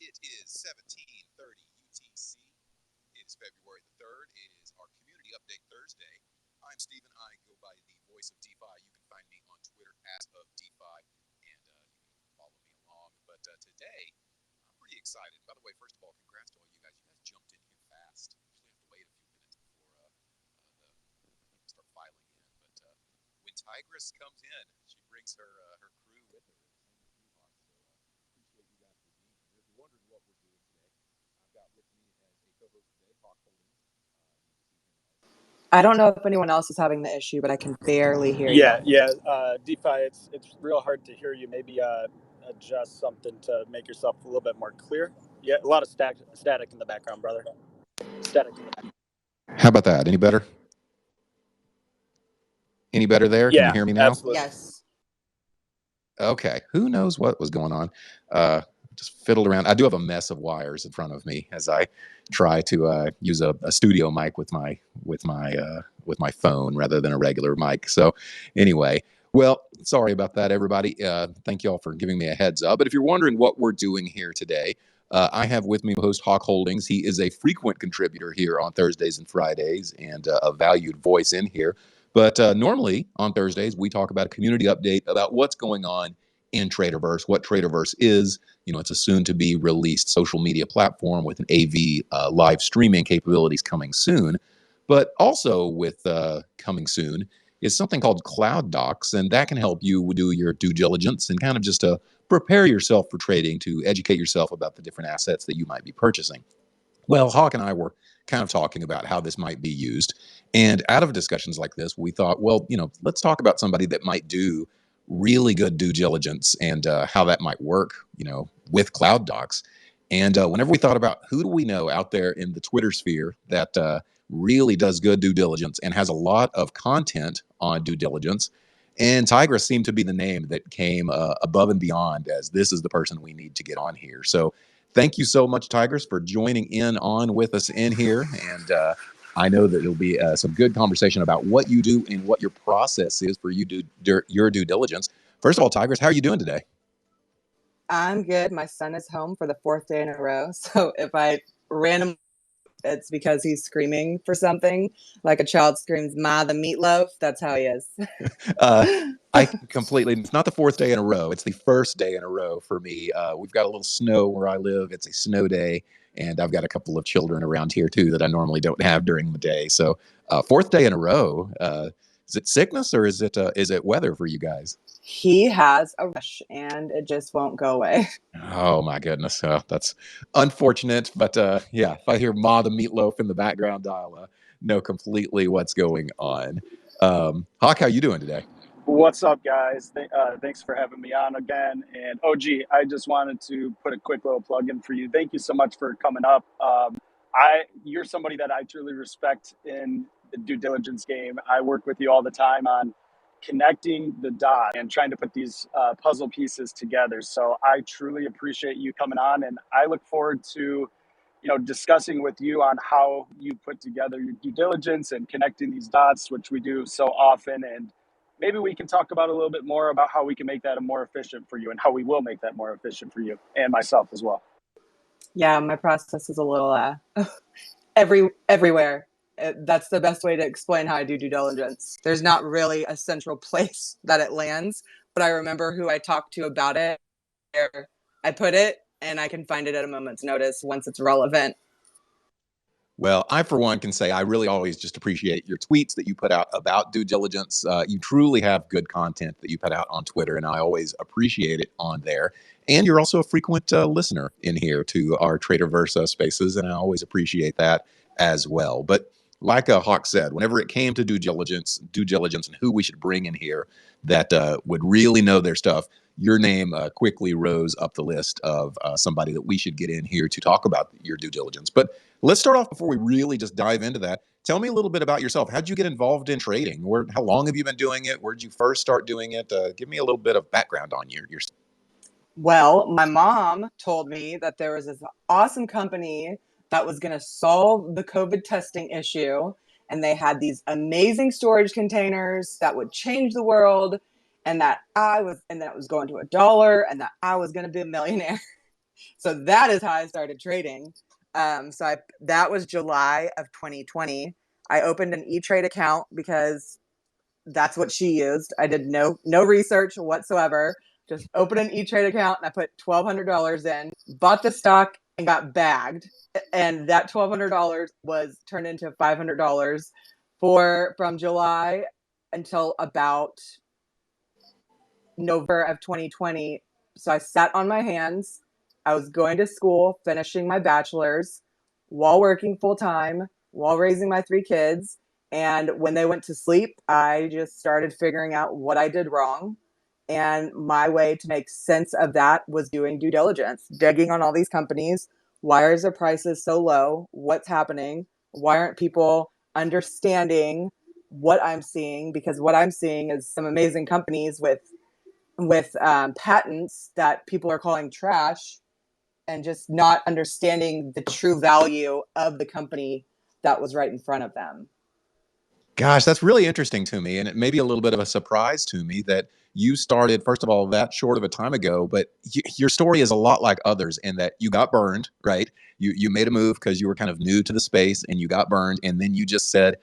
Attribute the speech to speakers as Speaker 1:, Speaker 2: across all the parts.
Speaker 1: It is 17:30 UTC. It is February the 3rd. It is our Community Update Thursday. I'm Stephen. I go by the voice of DeFi. You can find me on Twitter of DeFi, and you can follow me along. But today, I'm pretty excited. By the way, first of all, congrats to all you guys. You guys jumped in here fast. Usually have to wait a few minutes before the people start filing in. But when Tigris comes in, she brings her crew with her. Same with you, Hawk. So appreciate you guys for being here. If you're wondering what we're doing today, I've got with me as a co-host today, Hawk Holdings.
Speaker 2: I don't know if anyone else is having the issue, but I can barely hear you.
Speaker 3: Yeah. DeFi, it's real hard to hear you. Maybe adjust something to make yourself a little bit more clear. Yeah, a lot of static in the background, brother. Static in the background.
Speaker 1: How about that? Any better? Any better there?
Speaker 3: Yeah,
Speaker 1: Can you hear me now?
Speaker 3: absolutely.
Speaker 2: Yes.
Speaker 1: Okay. Who knows what was going on? Just fiddled around. I do have a mess of wires in front of me as I try to use a studio mic with my phone rather than a regular mic. So anyway, well, sorry about that, everybody. Thank you all for giving me a heads up. But if you're wondering what we're doing here today, I have with me host Hawk Holdings. He is a frequent contributor here on Thursdays and Fridays and a valued voice in here. But normally on Thursdays, we talk about a community update about what's going on in Traderverse, what Traderverse is. You know, it's a soon-to-be released social media platform with an AV live streaming capabilities coming soon. But also with coming soon is something called Cloud Docs, and that can help you do your due diligence and kind of just to prepare yourself for trading, to educate yourself about the different assets that you might be purchasing. Well, Hawk and I were kind of talking about how this might be used. And out of discussions like this, we thought, well, let's talk about somebody that might do really good due diligence and how that might work, with Cloud Docs. And whenever we thought about who do we know out there in the Twitter sphere that really does good due diligence and has a lot of content on due diligence, and Tigris seemed to be the name that came above and beyond as this is the person we need to get on here. So thank you so much, Tigris, for joining in on with us in here. And I know that it'll be some good conversation about what you do and what your process is for your due diligence. First of all, Tigris, how are you doing today?
Speaker 2: I'm good. My son is home for the 4th day in a row. So if I randomly, it's because he's screaming for something like a child screams, "Ma, the meatloaf." That's how he is.
Speaker 1: I completely, it's not the 4th day in a row. It's the 1st day in a row for me. We've got a little snow where I live. It's a snow day. And I've got a couple of children around here too that I normally don't have during the day. So 4th day in a row. Is it sickness or is it weather for you guys?
Speaker 2: He has a rush and it just won't go away.
Speaker 1: Oh my goodness. That's unfortunate. But yeah, if I hear Ma the meatloaf in the background, I'll know completely what's going on. Hawk, how you doing today?
Speaker 3: What's up, guys? Thanks for having me on again. And OG, I just wanted to put a quick little plug in for you. Thank you so much for coming up. You're somebody that I truly respect in the due diligence game. I work with you all the time on connecting the dots and trying to put these puzzle pieces together. So I truly appreciate you coming on, and I look forward to discussing with you on how you put together your due diligence and connecting these dots, which we do so often. And maybe we can talk about a little bit more about how we can make that more efficient for you and how we will make that more efficient for you and myself as well.
Speaker 2: Yeah, my process is a little everywhere. That's the best way to explain how I do due diligence. There's not really a central place that it lands, but I remember who I talked to about it, where I put it, and I can find it at a moment's notice once it's relevant.
Speaker 1: Well, I, for one, can say I really always just appreciate your tweets that you put out about due diligence. You truly have good content that you put out on Twitter, and I always appreciate it on there. And you're also a frequent listener in here to our Traderverse spaces, and I always appreciate that as well. But like Hawk said, whenever it came to due diligence and who we should bring in here that would really know their stuff, your name quickly rose up the list of somebody that we should get in here to talk about your due diligence. But let's start off before we really just dive into that. Tell me a little bit about yourself. How'd you get involved in trading? How long have you been doing it? Where did you first start doing it? Give me a little bit of background on your.
Speaker 2: Well, my mom told me that there was this awesome company that was going to solve the COVID testing issue. And they had these amazing storage containers that would change the world. And that it was going to $1 and that I was going to be a millionaire. So that is how I started trading. That was July of 2020. I opened an E-Trade account because that's what she used. I did no research whatsoever. Just opened an E-Trade account and I put $1,200 in, bought the stock and got bagged. And that $1,200 was turned into $500 from July until about November of 2020. So I sat on my hands. I was going to school, finishing my bachelor's while working full time, while raising my 3 kids. And when they went to sleep, I just started figuring out what I did wrong. And my way to make sense of that was doing due diligence, digging on all these companies. Why are the prices so low? What's happening? Why aren't people understanding what I'm seeing? Because what I'm seeing is some amazing companies with patents that people are calling trash, and just not understanding the true value of the company that was right in front of them.
Speaker 1: Gosh, that's really interesting to me. And it may be a little bit of a surprise to me that you started, first of all, that short of a time ago, but your story is a lot like others in that you got burned, right? You made a move because you were kind of new to the space and you got burned. And then you just said,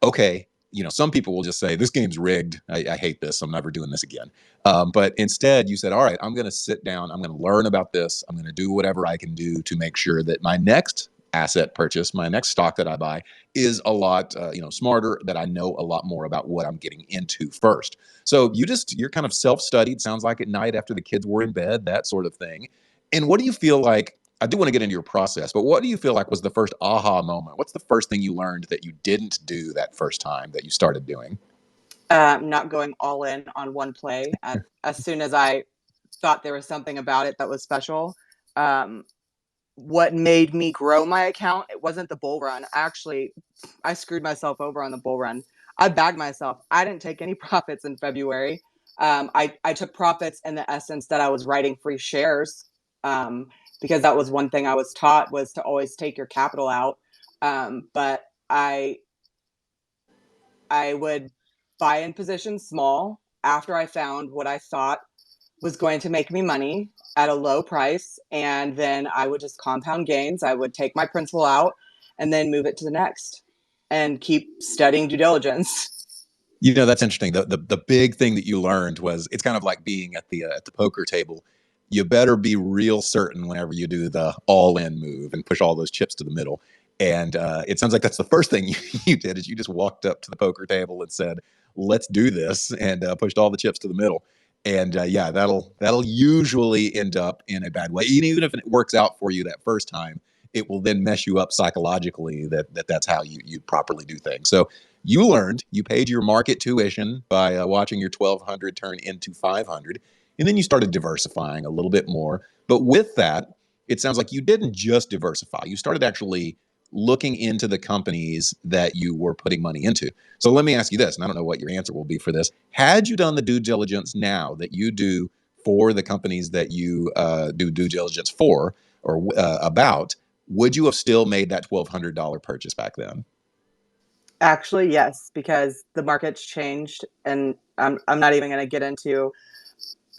Speaker 1: okay, some people will just say, this game's rigged. I hate this. I'm never doing this again. But instead, you said, all right, I'm going to sit down. I'm going to learn about this. I'm going to do whatever I can do to make sure that my next asset purchase, my next stock that I buy is a lot, smarter, that I know a lot more about what I'm getting into first. So you're kind of self-studied, sounds like, at night after the kids were in bed, that sort of thing. And what do you feel like, I do want to get into your process, but what do you feel like was the first aha moment? What's the first thing you learned that you didn't do that first time that you started doing?
Speaker 2: Not going all in on one play. As soon as I thought there was something about it that was special. What made me grow my account, it wasn't the bull run. Actually, I screwed myself over on the bull run. I bagged myself. I didn't take any profits in February. I took profits in the essence that I was writing free shares, because that was one thing I was taught, was to always take your capital out. But I would buy in positions small after I found what I thought was going to make me money at a low price. And then I would just compound gains. I would take my principal out and then move it to the next and keep studying due diligence.
Speaker 1: That's interesting. The big thing that you learned was it's kind of like being at the poker table. You better be real certain whenever you do the all in move and push all those chips to the middle. And it sounds like that's the first thing you did, is you just walked up to the poker table and said, "Let's do this," and pushed all the chips to the middle. And yeah, that'll usually end up in a bad way. Even if it works out for you that first time, it will then mess you up psychologically. That's how you properly do things. So you learned, you paid your market tuition by watching your 1,200 turn into 500, and then you started diversifying a little bit more. But with that, it sounds like you didn't just diversify. You started actually looking into the companies that you were putting money into. So let me ask you this, and I don't know what your answer will be for this. Had you done the due diligence now that you do for the companies that you do due diligence for or about, would you have still made that $1,200 purchase back then?
Speaker 2: Actually, yes, because the market's changed, and I'm not even going to get into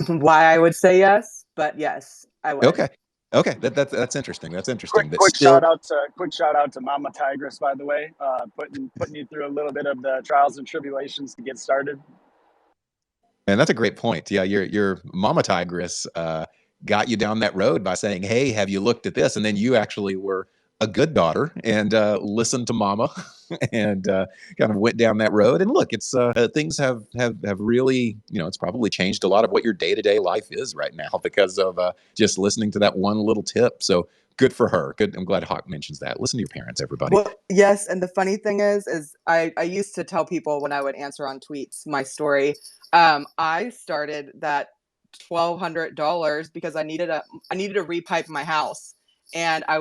Speaker 2: why I would say yes, but yes, I would.
Speaker 1: Okay. Okay. That's interesting. That's interesting.
Speaker 3: Quick,
Speaker 1: That
Speaker 3: quick shout
Speaker 1: still,
Speaker 3: out to Mama Tigris, by the way, putting you through a little bit of the trials and tribulations to get started.
Speaker 1: and that's a great point. Yeah, your mama tigress got you down that road by saying, "Hey, have you looked at this?" And then you actually were a good daughter and listened to mama and kind of went down that road. And look, it's things have really, it's probably changed a lot of what your day to day life is right now because of just listening to that one little tip. So good for her. Good. I'm glad Hawk mentions that. Listen to your parents, everybody.
Speaker 2: Well, yes, and the funny thing is I used to tell people when I would answer on tweets my story. I started that $1,200 because I needed to repipe my house, and I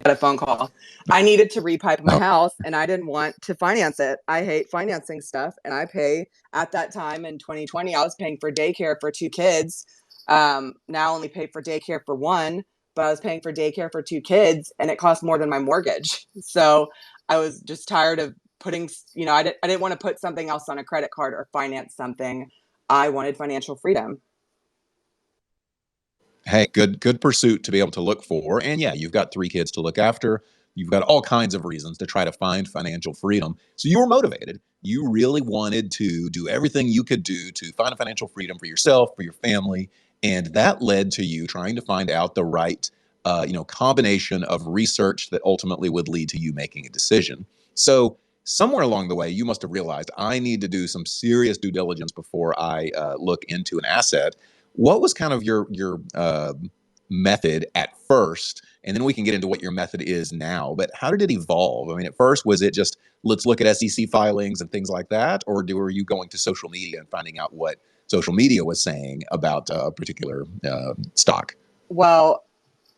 Speaker 2: got a phone call. I needed to repipe my
Speaker 1: Oh,
Speaker 2: house, and I didn't want to finance it. I hate financing stuff, and I pay at that time in 2020. I was paying for daycare for 2 kids. Now I only pay for daycare for 1, but I was paying for daycare for 2 kids, and it cost more than my mortgage. So I was just tired of putting. I didn't want to put something else on a credit card or finance something. I wanted financial freedom.
Speaker 1: Hey, good pursuit to be able to look for. And yeah, you've got 3 kids to look after. You've got all kinds of reasons to try to find financial freedom. So you were motivated. You really wanted to do everything you could do to find a financial freedom for yourself, for your family, and that led to you trying to find out the right, combination of research that ultimately would lead to you making a decision. So somewhere along the way, you must have realized I need to do some serious due diligence before I look into an asset. What was kind of your method at first, and then we can get into what your method is now. But how did it evolve? I mean, at first, was it just let's look at SEC filings and things like that, or were you going to social media and finding out what social media was saying about a particular stock?
Speaker 2: Well,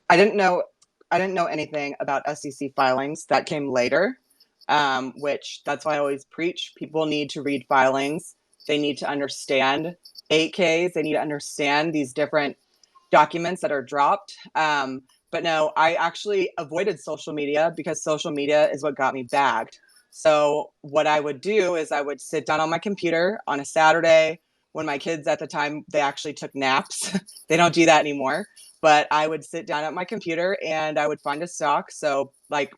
Speaker 2: I didn't know anything about SEC filings. That came later, which that's why I always preach. People need to read filings. They need to understand 8Ks. They need to understand these different documents that are dropped. But no, I actually avoided social media because social media is what got me bagged. So what I would do is I would sit down on my computer on a Saturday when my kids at the time, they actually took naps. They don't do that anymore. But I would sit down at my computer and I would find a stock. So like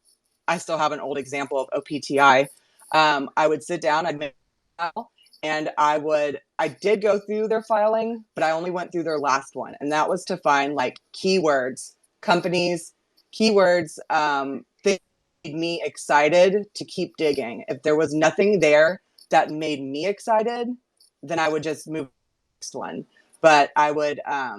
Speaker 2: I still have an old example of OPTI. I would sit down, I'd make and I did go through their filing, but I only went through their last one. And that was to find like keywords, companies, keywords, that made me excited to keep digging. If there was nothing there that made me excited, then I would just move to the next one. But I would I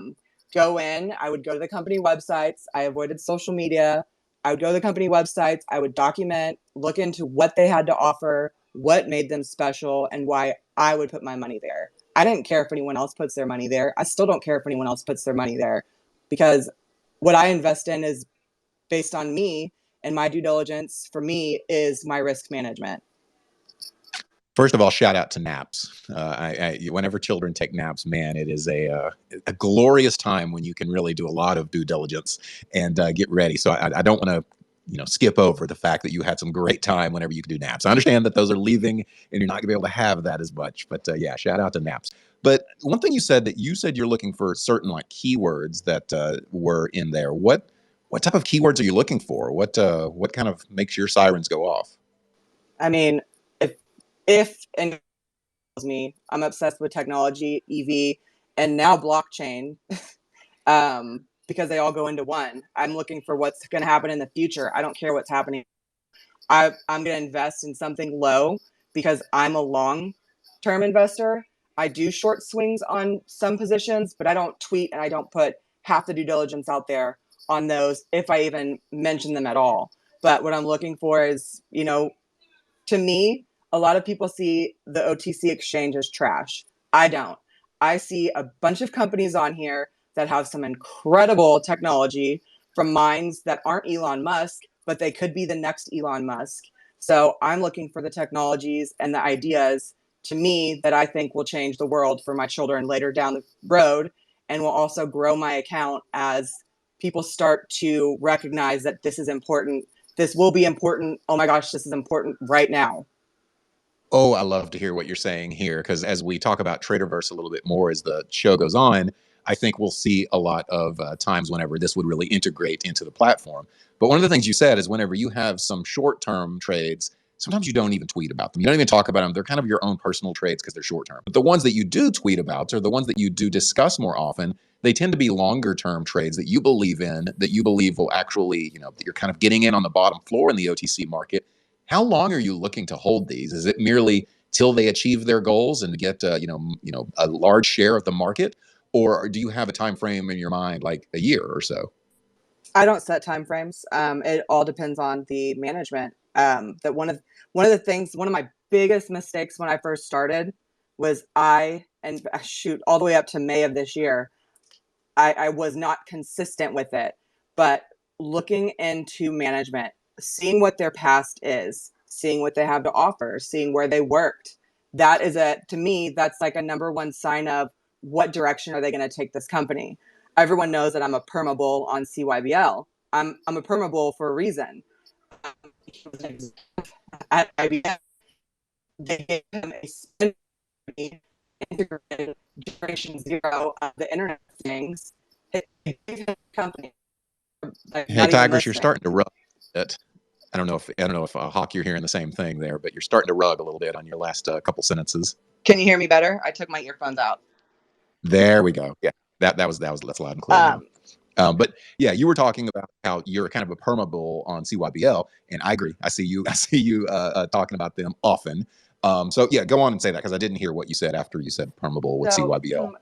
Speaker 2: would go to the company websites. I avoided social media. I would go to the company websites. I would document, look into what they had to offer, what made them special, and why I would put my money there. I didn't care if anyone else puts their money there. I still don't care if anyone else puts their money there because what I invest in is based on me, and my due diligence for me is my risk management.
Speaker 1: First of all, shout out to naps. Whenever children take naps, man, it is a glorious time when you can really do a lot of due diligence and get ready. So I don't want to, skip over the fact that you had some great time whenever you could do naps. I understand that those are leaving and you're not going to be able to have that as much, but yeah, shout out to naps. But one thing you said you're looking for certain like keywords that were in there. What type of keywords are you looking for? What kind of makes your sirens go off?
Speaker 2: I mean, if and me, I'm obsessed with technology, EV, and now blockchain. Because they all go into one. I'm looking for what's going to happen in the future. I don't care what's happening. I'm going to invest in something low because I'm a long-term investor. I do short swings on some positions, but I don't tweet and I don't put half the due diligence out there on those if I even mention them at all. But what I'm looking for is, to me, a lot of people see the OTC exchange as trash. I don't. I see a bunch of companies on here that have some incredible technology from minds that aren't Elon Musk, but they could be the next Elon Musk. So I'm looking for the technologies and the ideas to me that I think will change the world for my children later down the road and will also grow my account as people start to recognize that this is important. This will be important. Oh my gosh, this is important right now.
Speaker 1: Oh, I love to hear what you're saying here because as we talk about Traderverse a little bit more as the show goes on, I think we'll see a lot of times whenever this would really integrate into the platform. But one of the things you said is whenever you have some short term trades, sometimes you don't even tweet about them. You don't even talk about them. They're kind of your own personal trades because they're short term. But the ones that you do tweet about or the ones that you do discuss more often, they tend to be longer term trades that you believe in, that you believe will actually, that you're kind of getting in on the bottom floor in the OTC market. How long are you looking to hold these? Is it merely till they achieve their goals and get a large share of the market, or do you have a time frame in your mind, like a year or so?
Speaker 2: I don't set time frames. It all depends on the management. That one of the things, one of my biggest mistakes when I first started was shoot all the way up to May of this year. I was not consistent with it, but looking into management, seeing what their past is, seeing what they have to offer, seeing where they worked, to me, that's like a number one sign of what direction are they going to take this company. Everyone knows that I'm a permabull on CYBL. I'm a permabull for a reason. At IBM, they gave him a spin integrated generation zero of the Internet of Things company, like,
Speaker 1: Hey,
Speaker 2: not even
Speaker 1: Tigris, you're
Speaker 2: listening.
Speaker 1: starting to rub it. I don't know if Hawk, you're hearing the same thing there, but you're starting to rug a little bit on your last couple sentences.
Speaker 2: Can you hear me better? I took my earphones out.
Speaker 1: There we go. Yeah, that was that's loud and clear now.
Speaker 2: Um,
Speaker 1: But yeah, you were talking about how you're kind of a permabull on CYBL, and I agree. I see you. I see you talking about them often. So yeah, go on and say that because I didn't hear what you said after you said permabull with
Speaker 2: so
Speaker 1: CYBL.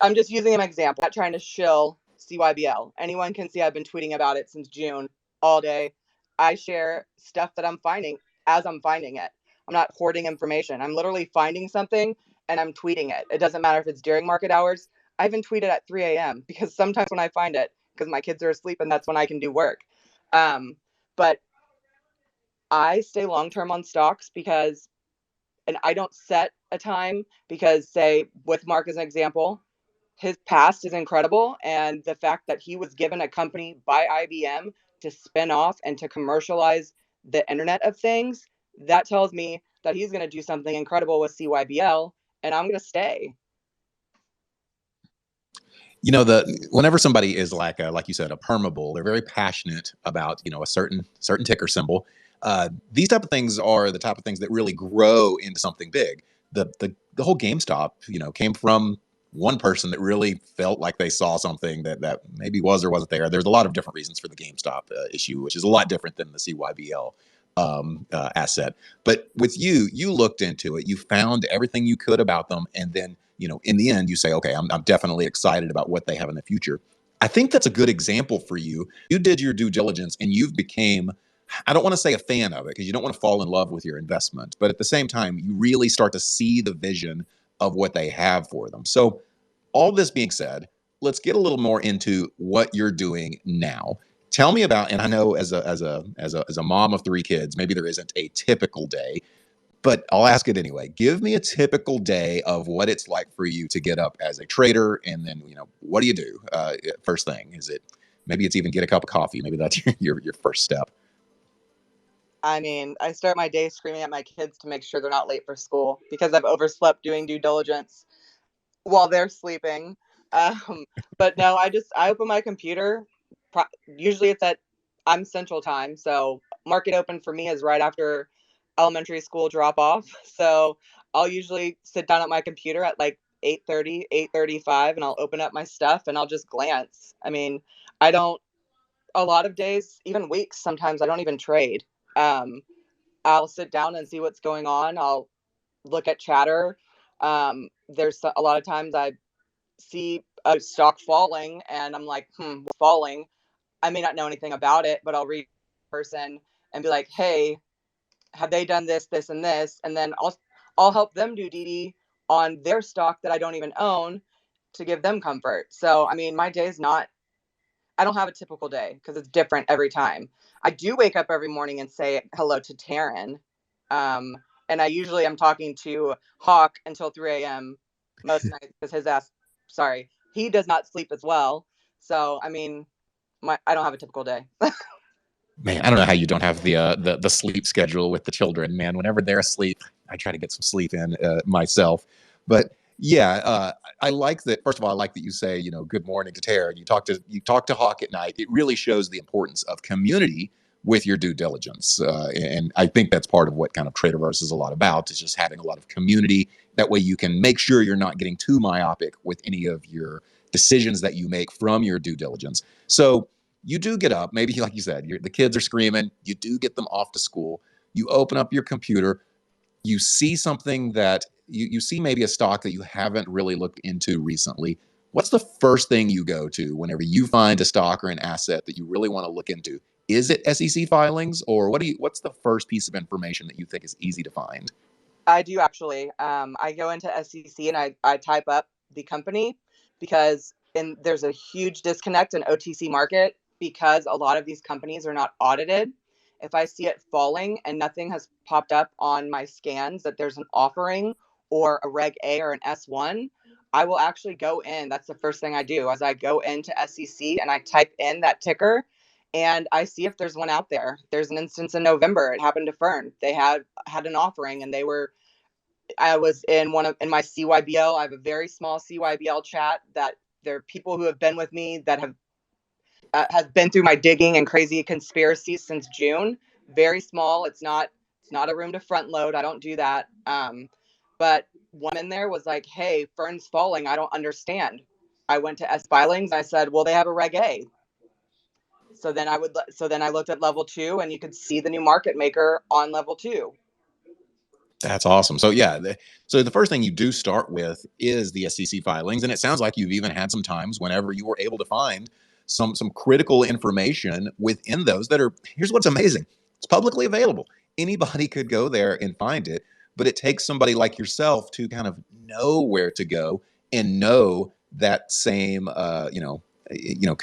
Speaker 2: I'm just using an example. I'm not trying to shill CYBL. Anyone can see I've been tweeting about it since June all day. I share stuff that I'm finding as I'm finding it. I'm not hoarding information. I'm literally finding something and I'm tweeting it. It doesn't matter if it's during market hours. I even tweet it at 3 a.m. because sometimes when I find it, because my kids are asleep and that's when I can do work. But I stay long term on stocks because, and I don't set a time because, say, with Mark as an example, his past is incredible. And the fact that he was given a company by IBM to spin off and to commercialize the Internet of Things, that tells me that he's going to do something incredible with CYBL, and I'm going to stay.
Speaker 1: You know, the whenever somebody is like you said, a permabull, they're very passionate about a certain ticker symbol. These type of things are the type of things that really grow into something big. The whole GameStop, came from one person that really felt like they saw something that maybe was or wasn't there. There's a lot of different reasons for the GameStop issue, which is a lot different than the CYBL asset. But with you, you looked into it, you found everything you could about them, and then in the end, you say, okay, I'm definitely excited about what they have in the future. I think that's a good example for you. You did your due diligence and you've became, I don't want to say a fan of it because you don't want to fall in love with your investment, but at the same time, you really start to see the vision of what they have for them. So, all this being said, let's get a little more into what you're doing now. Tell me about, and I know as a mom of three kids, maybe there isn't a typical day, but I'll ask it anyway. Give me a typical day of what it's like for you to get up as a trader, and then what do you do first thing? Is it maybe it's even get a cup of coffee? Maybe that's your first step.
Speaker 2: I mean, I start my day screaming at my kids to make sure they're not late for school because I've overslept doing due diligence while they're sleeping. Um, but no, I open my computer. Usually it's at I'm Central Time, so market open for me is right after elementary school drop off. So I'll usually sit down at my computer at like 8:30, 8:35, and I'll open up my stuff and I'll just glance. I mean, I don't. A lot of days, even weeks, sometimes I don't even trade. Um, I'll sit down and see what's going on. I'll look at chatter. There's a lot of times I see a stock falling and I'm like, what's falling? I may not know anything about it, but I'll read a person and be like, hey, have they done this, this, and this? And then I'll help them do DD on their stock that I don't even own to give them comfort. So I mean, my day is not. I don't have a typical day because it's different every time. I do wake up every morning and say hello to Taryn. Um, and I usually am talking to Hawk until 3 a.m. most nights because sorry, he does not sleep as well. So, I mean, I don't have a typical day.
Speaker 1: Man, I don't know how you don't have the sleep schedule with the children. Man, whenever they're asleep, I try to get some sleep in myself. But yeah, I like that. First of all, I like that you say good morning to Tara. You talk to Hawk at night. It really shows the importance of community with your due diligence, and I think that's part of what kind of Traderverse is a lot about. Is just having a lot of community. That way, you can make sure you're not getting too myopic with any of your decisions that you make from your due diligence. So you do get up, maybe like you said, the kids are screaming, you do get them off to school, you open up your computer, you see something that you see maybe a stock that you haven't really looked into recently. What's the first thing you go to whenever you find a stock or an asset that you really want to look into? Is it SEC filings, or what's the first piece of information that you think is easy to find?
Speaker 2: I do actually. I go into SEC and I type up the company because there's a huge disconnect in OTC market because a lot of these companies are not audited. If I see it falling and nothing has popped up on my scans that there's an offering or a Reg A or an S1, I will actually go in. That's the first thing I do as I go into SEC and I type in that ticker and I see if there's one out there. There's an instance in November. It happened to Fern. They had an offering and I was in my CYBL. I have a very small CYBL chat that they're people who have been with me that have been through my digging and crazy conspiracies since June. Very small. It's not a room to front load. I don't do that. But one in there was like, "Hey, Fern's falling. I don't understand." I went to Filings. I said, "Well, they have a Reg A." So then I looked at level 2, and you could see the new market maker on level 2.
Speaker 1: That's awesome. So yeah, so the first thing you do start with is the SEC filings, and it sounds like you've even had some times whenever you were able to find some critical information within those that are. Here's what's amazing: it's publicly available. Anybody could go there and find it, but it takes somebody like yourself to kind of know where to go and know that same, kind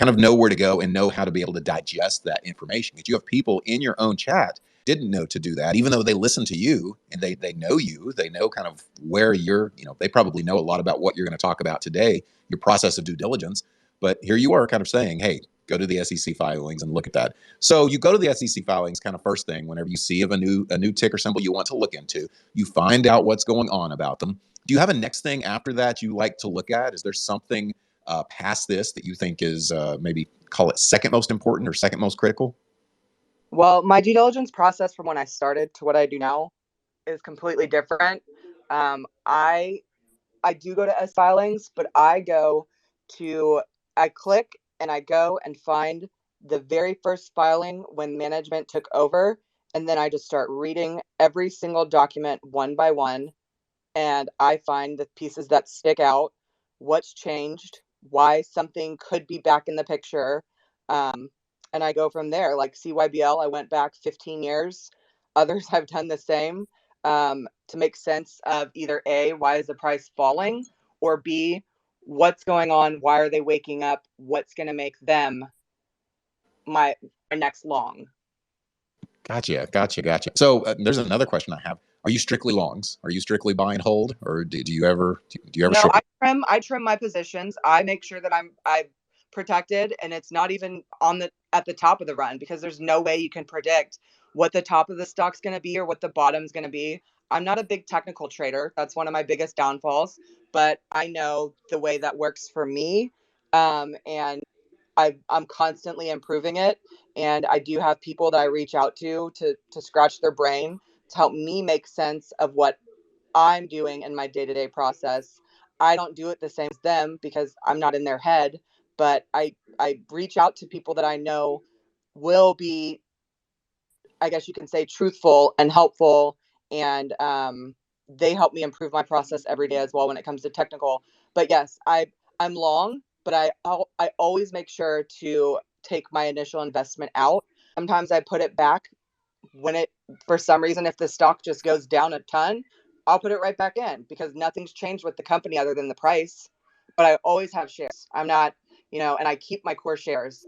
Speaker 1: of know where to go and know how to be able to digest that information. Because you have people in your own chat didn't know to do that, even though they listen to you and they know you, they know kind of where you're, they probably know a lot about what you're going to talk about today, your process of due diligence. But here you are kind of saying, hey, go to the SEC filings and look at that. So you go to the SEC filings kind of first thing whenever you see of a new ticker symbol you want to look into, you find out what's going on about them. Do you have a next thing after that you like to look at? Is there something past this that you think is maybe call it second most important or second most critical?
Speaker 2: Well, my due diligence process from when I started to what I do now is completely different. I do go to Filings, but I click and I go and find the very first filing when management took over, and then I just start reading every single document one by one, and I find the pieces that stick out, what's changed, why something could be back in the picture, um, and I go from there. Like CYBL, I went back 15 years. Others have done the same, to make sense of either A, why is the price falling, or B, what's going on, why are they waking up, what's going to make them my next long.
Speaker 1: Gotcha. So there's another question I have. Are you strictly longs? Are you strictly buy and hold, or do you ever
Speaker 2: No,
Speaker 1: short?
Speaker 2: I trim my positions. I make sure that I'm protected, and it's not even at the top of the run, because there's no way you can predict what the top of the stock's going to be or what the bottom's going to be. I'm not a big technical trader. That's one of my biggest downfalls, but I know the way that works for me. And I'm constantly improving it. And I do have people that I reach out to scratch their brain to help me make sense of what I'm doing in my day-to-day process. I don't do it the same as them because I'm not in their head, but I reach out to people that I know will be, I guess you can say, truthful and helpful, and they help me improve my process every day as well when it comes to technical. But yes, I'm long, but I always make sure to take my initial investment out. Sometimes I put it back when it, for some reason, if the stock just goes down a ton, I'll put it right back in because nothing's changed with the company other than the price. But I always have shares. I'm not, and I keep my core shares.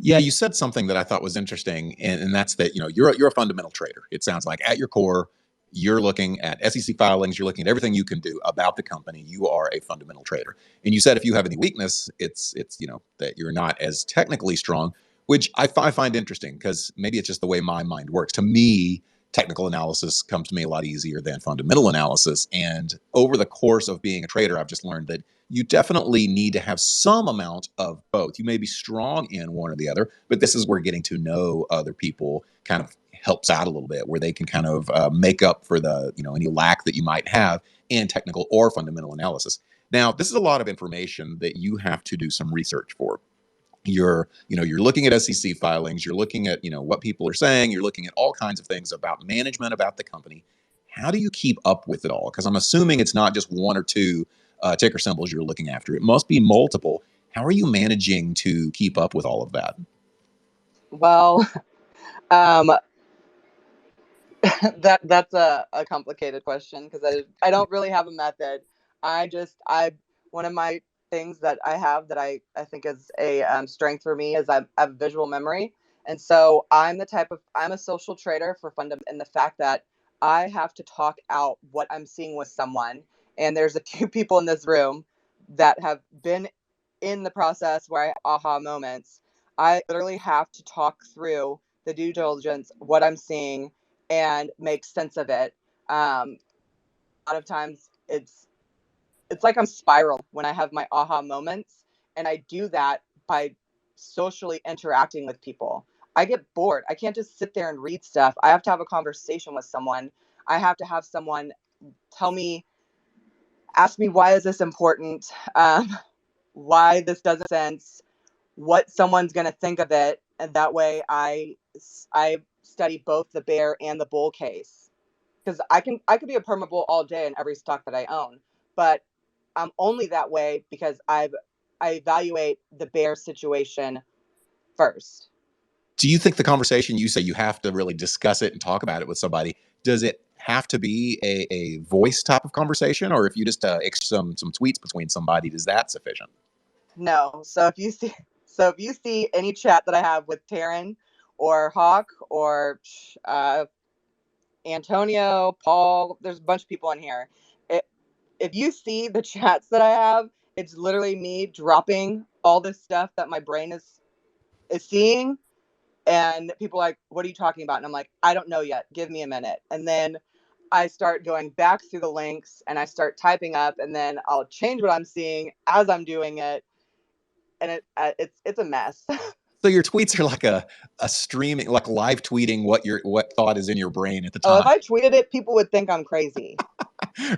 Speaker 1: Yeah, you said something that I thought was interesting, and that's that you're a fundamental trader. It sounds like at your core, you're looking at SEC filings, you're looking at everything you can do about the company. You are a fundamental trader, and you said if you have any weakness, it's that you're not as technically strong, which I find interesting because maybe it's just the way my mind works. To me, technical analysis comes to me a lot easier than fundamental analysis, and over the course of being a trader, I've just learned that you definitely need to have some amount of both. You may be strong in one or the other, but this is where getting to know other people kind of helps out a little bit, where they can kind of make up for the any lack that you might have in technical or fundamental analysis. Now, this is a lot of information that you have to do some research for. You're looking at SEC filings, you're looking at what people are saying, you're looking at all kinds of things about management, about the company. How do you keep up with it all? Because I'm assuming it's not just one or two ticker symbols you're looking after. It must be multiple. How are you managing to keep up with all of that?
Speaker 2: Well, um, that's a complicated question because I don't really have a method. I one of my things that I have that I think is a strength for me is I have visual memory, and so I'm a social trader for fun in the fact that I have to talk out what I'm seeing with someone, and there's a few people in this room that have been in the process where I aha moments. I literally have to talk through the due diligence, what I'm seeing, and make sense of it. A lot of times it's like I'm spiral when I have my aha moments, and I do that by socially interacting with people. I get bored. I can't just sit there and read stuff. I have to have a conversation with someone. I have to have someone tell me, ask me, why is this important? Why this doesn't make sense, what someone's going to think of it. And that way I study both the bear and the bull case. Because I could be a perma bull all day in every stock that I own, but I'm only that way because I evaluate the bear situation first.
Speaker 1: Do you think the conversation, you say you have to really discuss it and talk about it with somebody, does it have to be a voice type of conversation, or if you just some tweets between somebody, is that sufficient?
Speaker 2: No. So if you see any chat that I have with Taryn or Hawk or Antonio, Paul, there's a bunch of people in here. If you see the chats that I have, it's literally me dropping all this stuff that my brain is seeing, and people are like, what are you talking about? And I'm like, I don't know yet, give me a minute. And then I start going back through the links and I start typing up, and then I'll change what I'm seeing as I'm doing it, and it's a mess.
Speaker 1: So your tweets are like a streaming, like live tweeting what thought is in your brain at the
Speaker 2: Oh, if
Speaker 1: time.
Speaker 2: I tweeted it, people would think I'm crazy.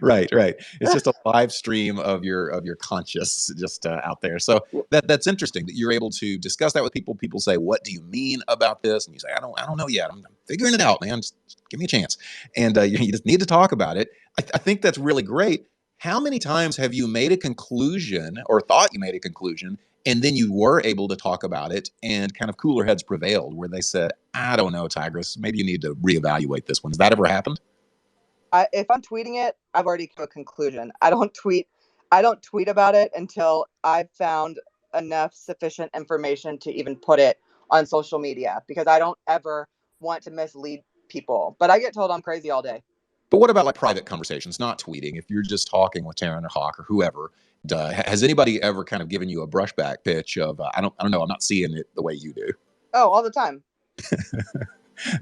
Speaker 1: Right. It's just a live stream of your conscious just out there. So that's interesting that you're able to discuss that with people. People say, "What do you mean about this?" And you say, "I don't know yet. I'm figuring it out, man. Just give me a chance." And you just need to talk about it. I think that's really great. How many times have you made a conclusion or thought you made a conclusion, and then you were able to talk about it, and kind of cooler heads prevailed, where they said, "I don't know, Tigris. Maybe you need to reevaluate this one." Has that ever happened?
Speaker 2: If I'm tweeting it, I've already come to a conclusion. I don't tweet about it until I've found enough sufficient information to even put it on social media, because I don't ever want to mislead people. But I get told I'm crazy all day.
Speaker 1: But what about like private conversations, not tweeting? If you're just talking with Taryn or Hawk or whoever, has anybody ever kind of given you a brushback pitch of I don't know, I'm not seeing it the way you do?
Speaker 2: Oh, all the time.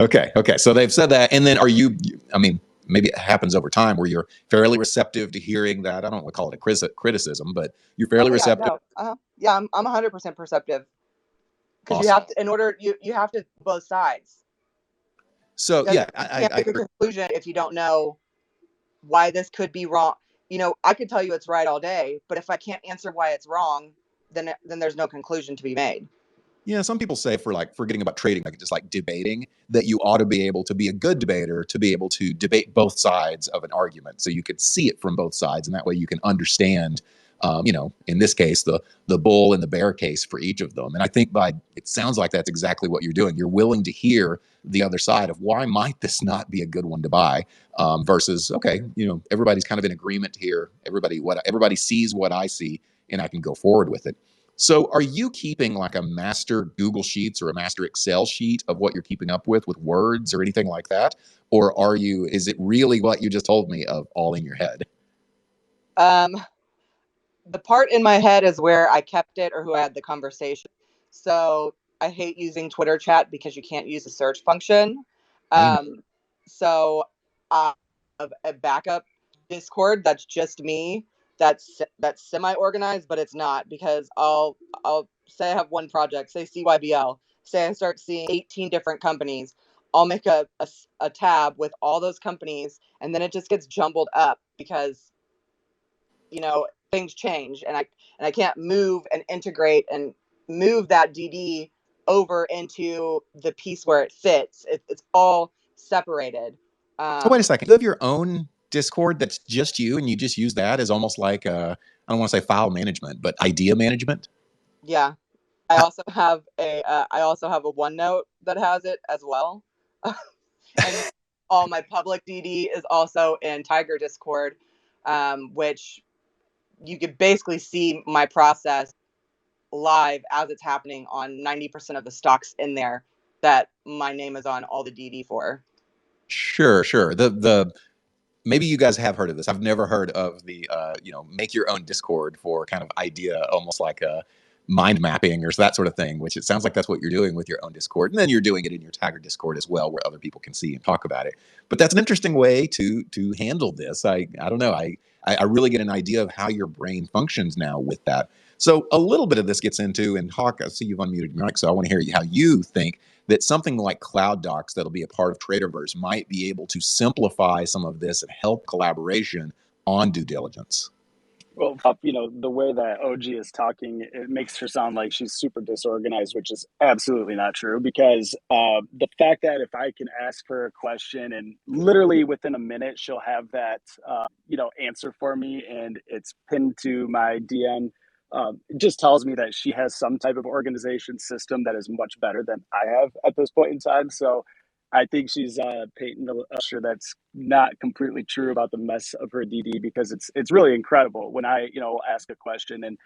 Speaker 1: Okay. So they've said that, and then are you? I mean, maybe it happens over time where you're fairly receptive to hearing that. I don't want to call it a criticism, but you're fairly
Speaker 2: Oh, yeah,
Speaker 1: receptive.
Speaker 2: no. Yeah, I'm 100% perceptive, because
Speaker 1: Awesome.
Speaker 2: you have to, in order, you have to both sides.
Speaker 1: So
Speaker 2: Because
Speaker 1: yeah,
Speaker 2: you can't make a conclusion if you don't know why this could be wrong. I could tell you it's right all day, but if I can't answer why it's wrong, then there's no conclusion to be made.
Speaker 1: Yeah, some people say for like forgetting about trading, like just like debating, that you ought to be able to be a good debater to be able to debate both sides of an argument, so you could see it from both sides, and that way you can understand, in this case, the bull and the bear case for each of them. And I think it sounds like that's exactly what you're doing. You're willing to hear the other side of why might this not be a good one to buy, versus okay, everybody's kind of in agreement here. Everybody sees what I see, and I can go forward with it. So are you keeping like a master Google Sheets or a master Excel sheet of what you're keeping up with words or anything like that? Or is it really what you just told me of all in your head?
Speaker 2: The part in my head is where I kept it or who I had the conversation. So I hate using Twitter chat because you can't use the search function. So I have a backup Discord that's just me. That's semi-organized, but it's not, because I'll say I have one project, say CYBL, say I start seeing 18 different companies. I'll make a tab with all those companies, and then it just gets jumbled up because things change, and I can't move and integrate and move that DD over into the piece where it fits. It's all separated.
Speaker 1: So wait a second. You have your own Discord that's just you, and you just use that as almost like I don't want to say file management, but idea management.
Speaker 2: Yeah, I also have a OneNote that has it as well, and all my public DD is also in Tiger Discord, which you could basically see my process live as it's happening on 90% of the stocks in there that my name is on all the DD for.
Speaker 1: Sure. The maybe you guys have heard of this. I've never heard of the make your own Discord for kind of idea, almost like a mind mapping or that sort of thing, which it sounds like that's what you're doing with your own Discord. And then you're doing it in your Tiger Discord as well, where other people can see and talk about it. But that's an interesting way to handle this. I don't know. I really get an idea of how your brain functions now with that. So a little bit of this gets into, and Hawk, I see you've unmuted your mic, so I want to hear how you think that something like Cloud Docs that'll be a part of Traderverse might be able to simplify some of this and help collaboration on due diligence.
Speaker 3: Well, the way that OG is talking, it makes her sound like she's super disorganized, which is absolutely not true. Because the fact that if I can ask her a question and literally within a minute she'll have that, answer for me, and it's pinned to my DM, it just tells me that she has some type of organization system that is much better than I have at this point in time. So I think she's painting a picture that's not completely true about the mess of her DD, because it's really incredible when I ask a question. And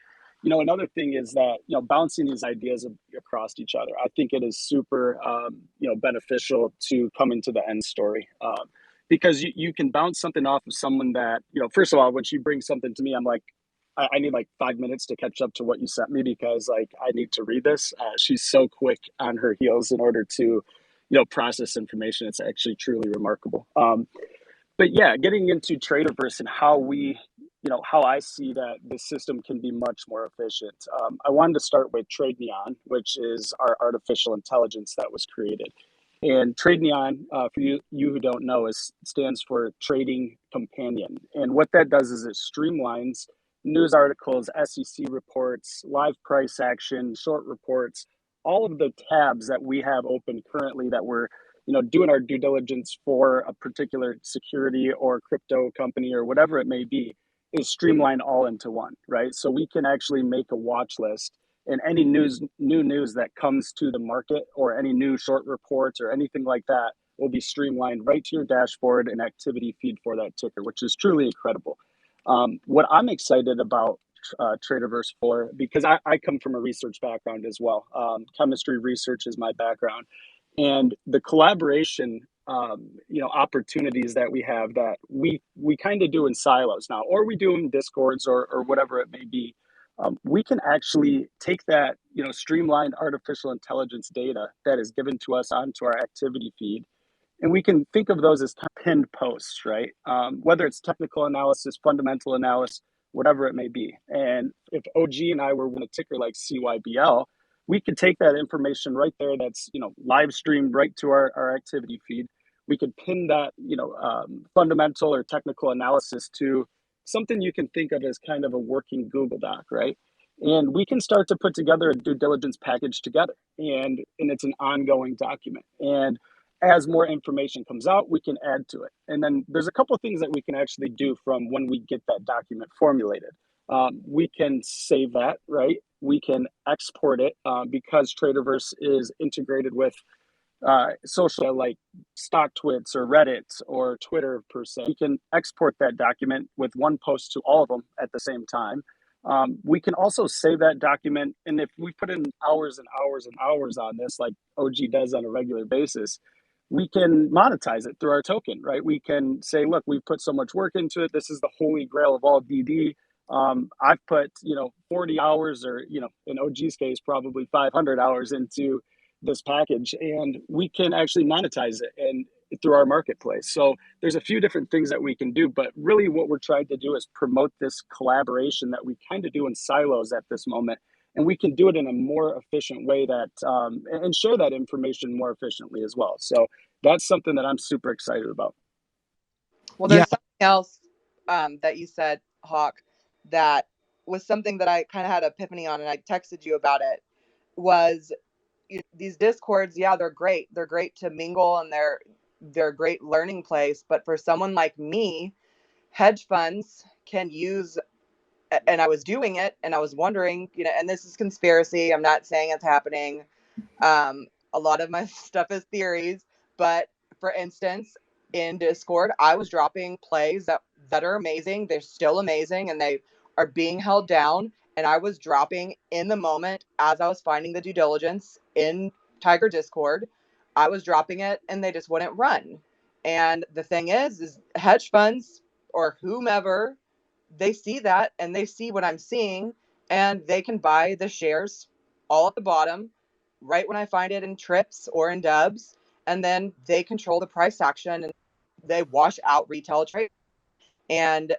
Speaker 3: another thing is that bouncing these ideas across each other, I think it is super beneficial to coming to the end story, because you can bounce something off of someone that first of all, when she brings something to me, I'm like, I need like 5 minutes to catch up to what you sent me, because like I need to read this. She's so quick on her heels in order to process information. It's actually truly remarkable. But yeah, getting into Traderverse and how how I see that the system can be much more efficient. I wanted to start with Trade Neon, which is our artificial intelligence that was created. And Trade Neon, for you who don't know, stands for Trading Companion. And what that does is it streamlines news articles, SEC reports, live price action, short reports, all of the tabs that we have open currently that we're doing our due diligence for a particular security or crypto company or whatever it may be, is streamlined all into one, right? So we can actually make a watch list, and any new news that comes to the market or any new short reports or anything like that will be streamlined right to your dashboard and activity feed for that ticker, which is truly incredible. What I'm excited about Traderverse for, because I come from a research background as well. Chemistry research is my background, and the collaboration, opportunities that we have that we kind of do in silos now, or we do in discords or whatever it may be. We can actually take that streamlined artificial intelligence data that is given to us onto our activity feed, and we can think of those as kind of pinned posts, right? Whether it's technical analysis, fundamental analysis, whatever it may be. And if OG and I were in a ticker like CYBL, we could take that information right there that's live streamed right to our activity feed. We could pin that fundamental or technical analysis to something you can think of as kind of a working Google Doc, right? And we can start to put together a due diligence package together, and it's an ongoing document. And as more information comes out, we can add to it. And then there's a couple of things that we can actually do from when we get that document formulated. We can save that, right? We can export it, because Traderverse is integrated with social like StockTwits or Reddit or Twitter per se. We can export that document with one post to all of them at the same time. We can also save that document, and if we put in hours and hours and hours on this, like OG does on a regular basis, we can monetize it through our token, right? We can say, look, we've put so much work into it. This is the holy grail of all DD. I've put 40 hours, or in OG's case probably 500 hours into this package, and we can actually monetize it and through our marketplace. So there's a few different things that we can do, but really what we're trying to do is promote this collaboration that we kind of do in silos at this moment, and we can do it in a more efficient way that and share that information more efficiently as well. So that's something that I'm super excited about.
Speaker 2: Well, there's something else that you said, Hawk, that was something that I kind of had an epiphany on, and I texted you about it. Was these discords, yeah, they're great. They're great to mingle, and they're a great learning place. But for someone like me, hedge funds can use, and I was doing it, and I was wondering, and this is conspiracy. I'm not saying it's happening. A lot of my stuff is theories, but for instance, in Discord, I was dropping plays that are amazing. They're still amazing, and they are being held down. And I was dropping in the moment as I was finding the due diligence in Tiger Discord. I was dropping it, and they just wouldn't run. And the thing is hedge funds or whomever, they see that, and they see what I'm seeing, and they can buy the shares all at the bottom, right when I find it in trips or in dubs, and then they control the price action, and they wash out retail trade. And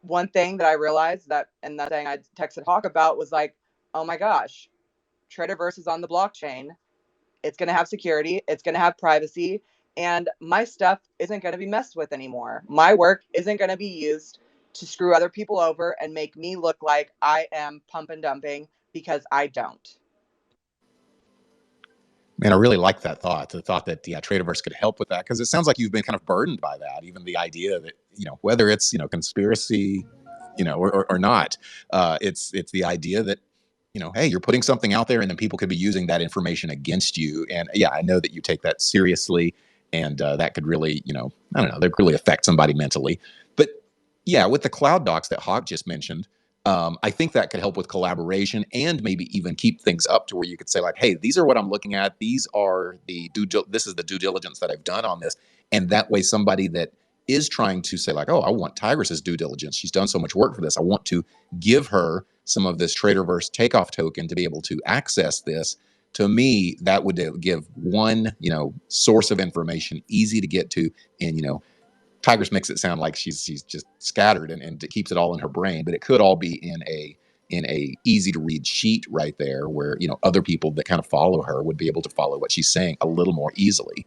Speaker 2: one thing that I realized that, and that thing I texted Hawk about was like, oh my gosh, Traderverse is on the blockchain. It's going to have security. It's going to have privacy. And my stuff isn't going to be messed with anymore. My work isn't going to be used to screw other people over and make me look like I am pump and dumping, because I don't.
Speaker 1: Man, I really like that thought. The thought that Traderverse could help with that, because it sounds like you've been kind of burdened by that. Even the idea that, whether it's conspiracy, or not, it's the idea that, hey, you're putting something out there, and then people could be using that information against you. And yeah, I know that you take that seriously, and that could really, I don't know, that could really affect somebody mentally. But yeah, with the cloud docs that Hawk just mentioned, I think that could help with collaboration, and maybe even keep things up to where you could say like, hey, these are what I'm looking at. This is the due diligence that I've done on this. And that way somebody that is trying to say like, oh, I want Tigris's due diligence. She's done so much work for this. I want to give her some of this Traderverse takeoff token to be able to access this. To me, that would give one, source of information, easy to get to. And, Tigris makes it sound like she's just scattered and keeps it all in her brain, but it could all be in a easy to read sheet right there, where other people that kind of follow her would be able to follow what she's saying a little more easily.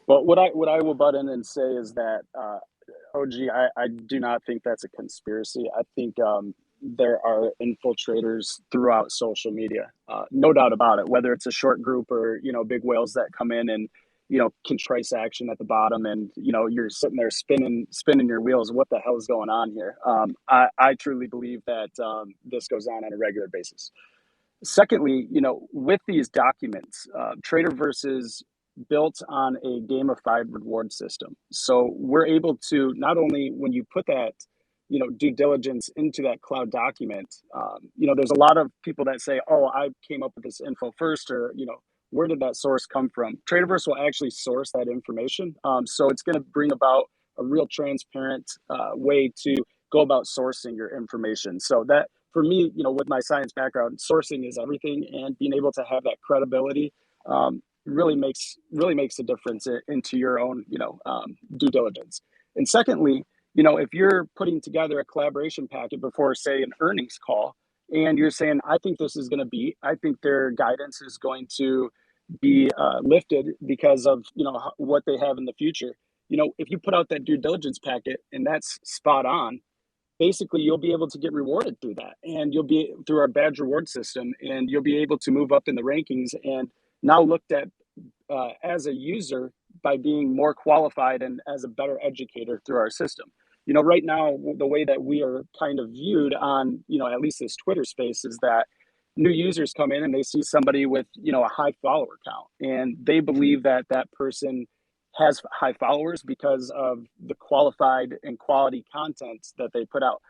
Speaker 3: Well, what I will butt in and say is that OG, I do not think that's a conspiracy. I think there are infiltrators throughout social media, no doubt about it. Whether it's a short group or big whales that come in and can price action at the bottom, and you're sitting there spinning your wheels. What the hell is going on here? I truly believe that this goes on a regular basis. Secondly, with these documents, Traderverse is built on a gamified reward system. So we're able to, not only when you put that, due diligence into that cloud document, there's a lot of people that say, oh, I came up with this info first, or, where did that source come from? Traderverse will actually source that information. So it's going to bring about a real transparent way to go about sourcing your information. So that, for me, with my science background, sourcing is everything, and being able to have that credibility really makes a difference into your own, due diligence. And secondly, if you're putting together a collaboration packet before, say, an earnings call, and you're saying, I think this is going to be, I think their guidance is going to be lifted because of what they have in the future. If you put out that due diligence packet and that's spot on, basically you'll be able to get rewarded through that, and you'll be through our badge reward system, and you'll be able to move up in the rankings and now looked at as a user by being more qualified and as a better educator through our system. Right now, the way that we are kind of viewed on, at least this Twitter space, is that new users come in and they see somebody with, a high follower count, and they believe that that person has high followers because of the qualified and quality content that they put out.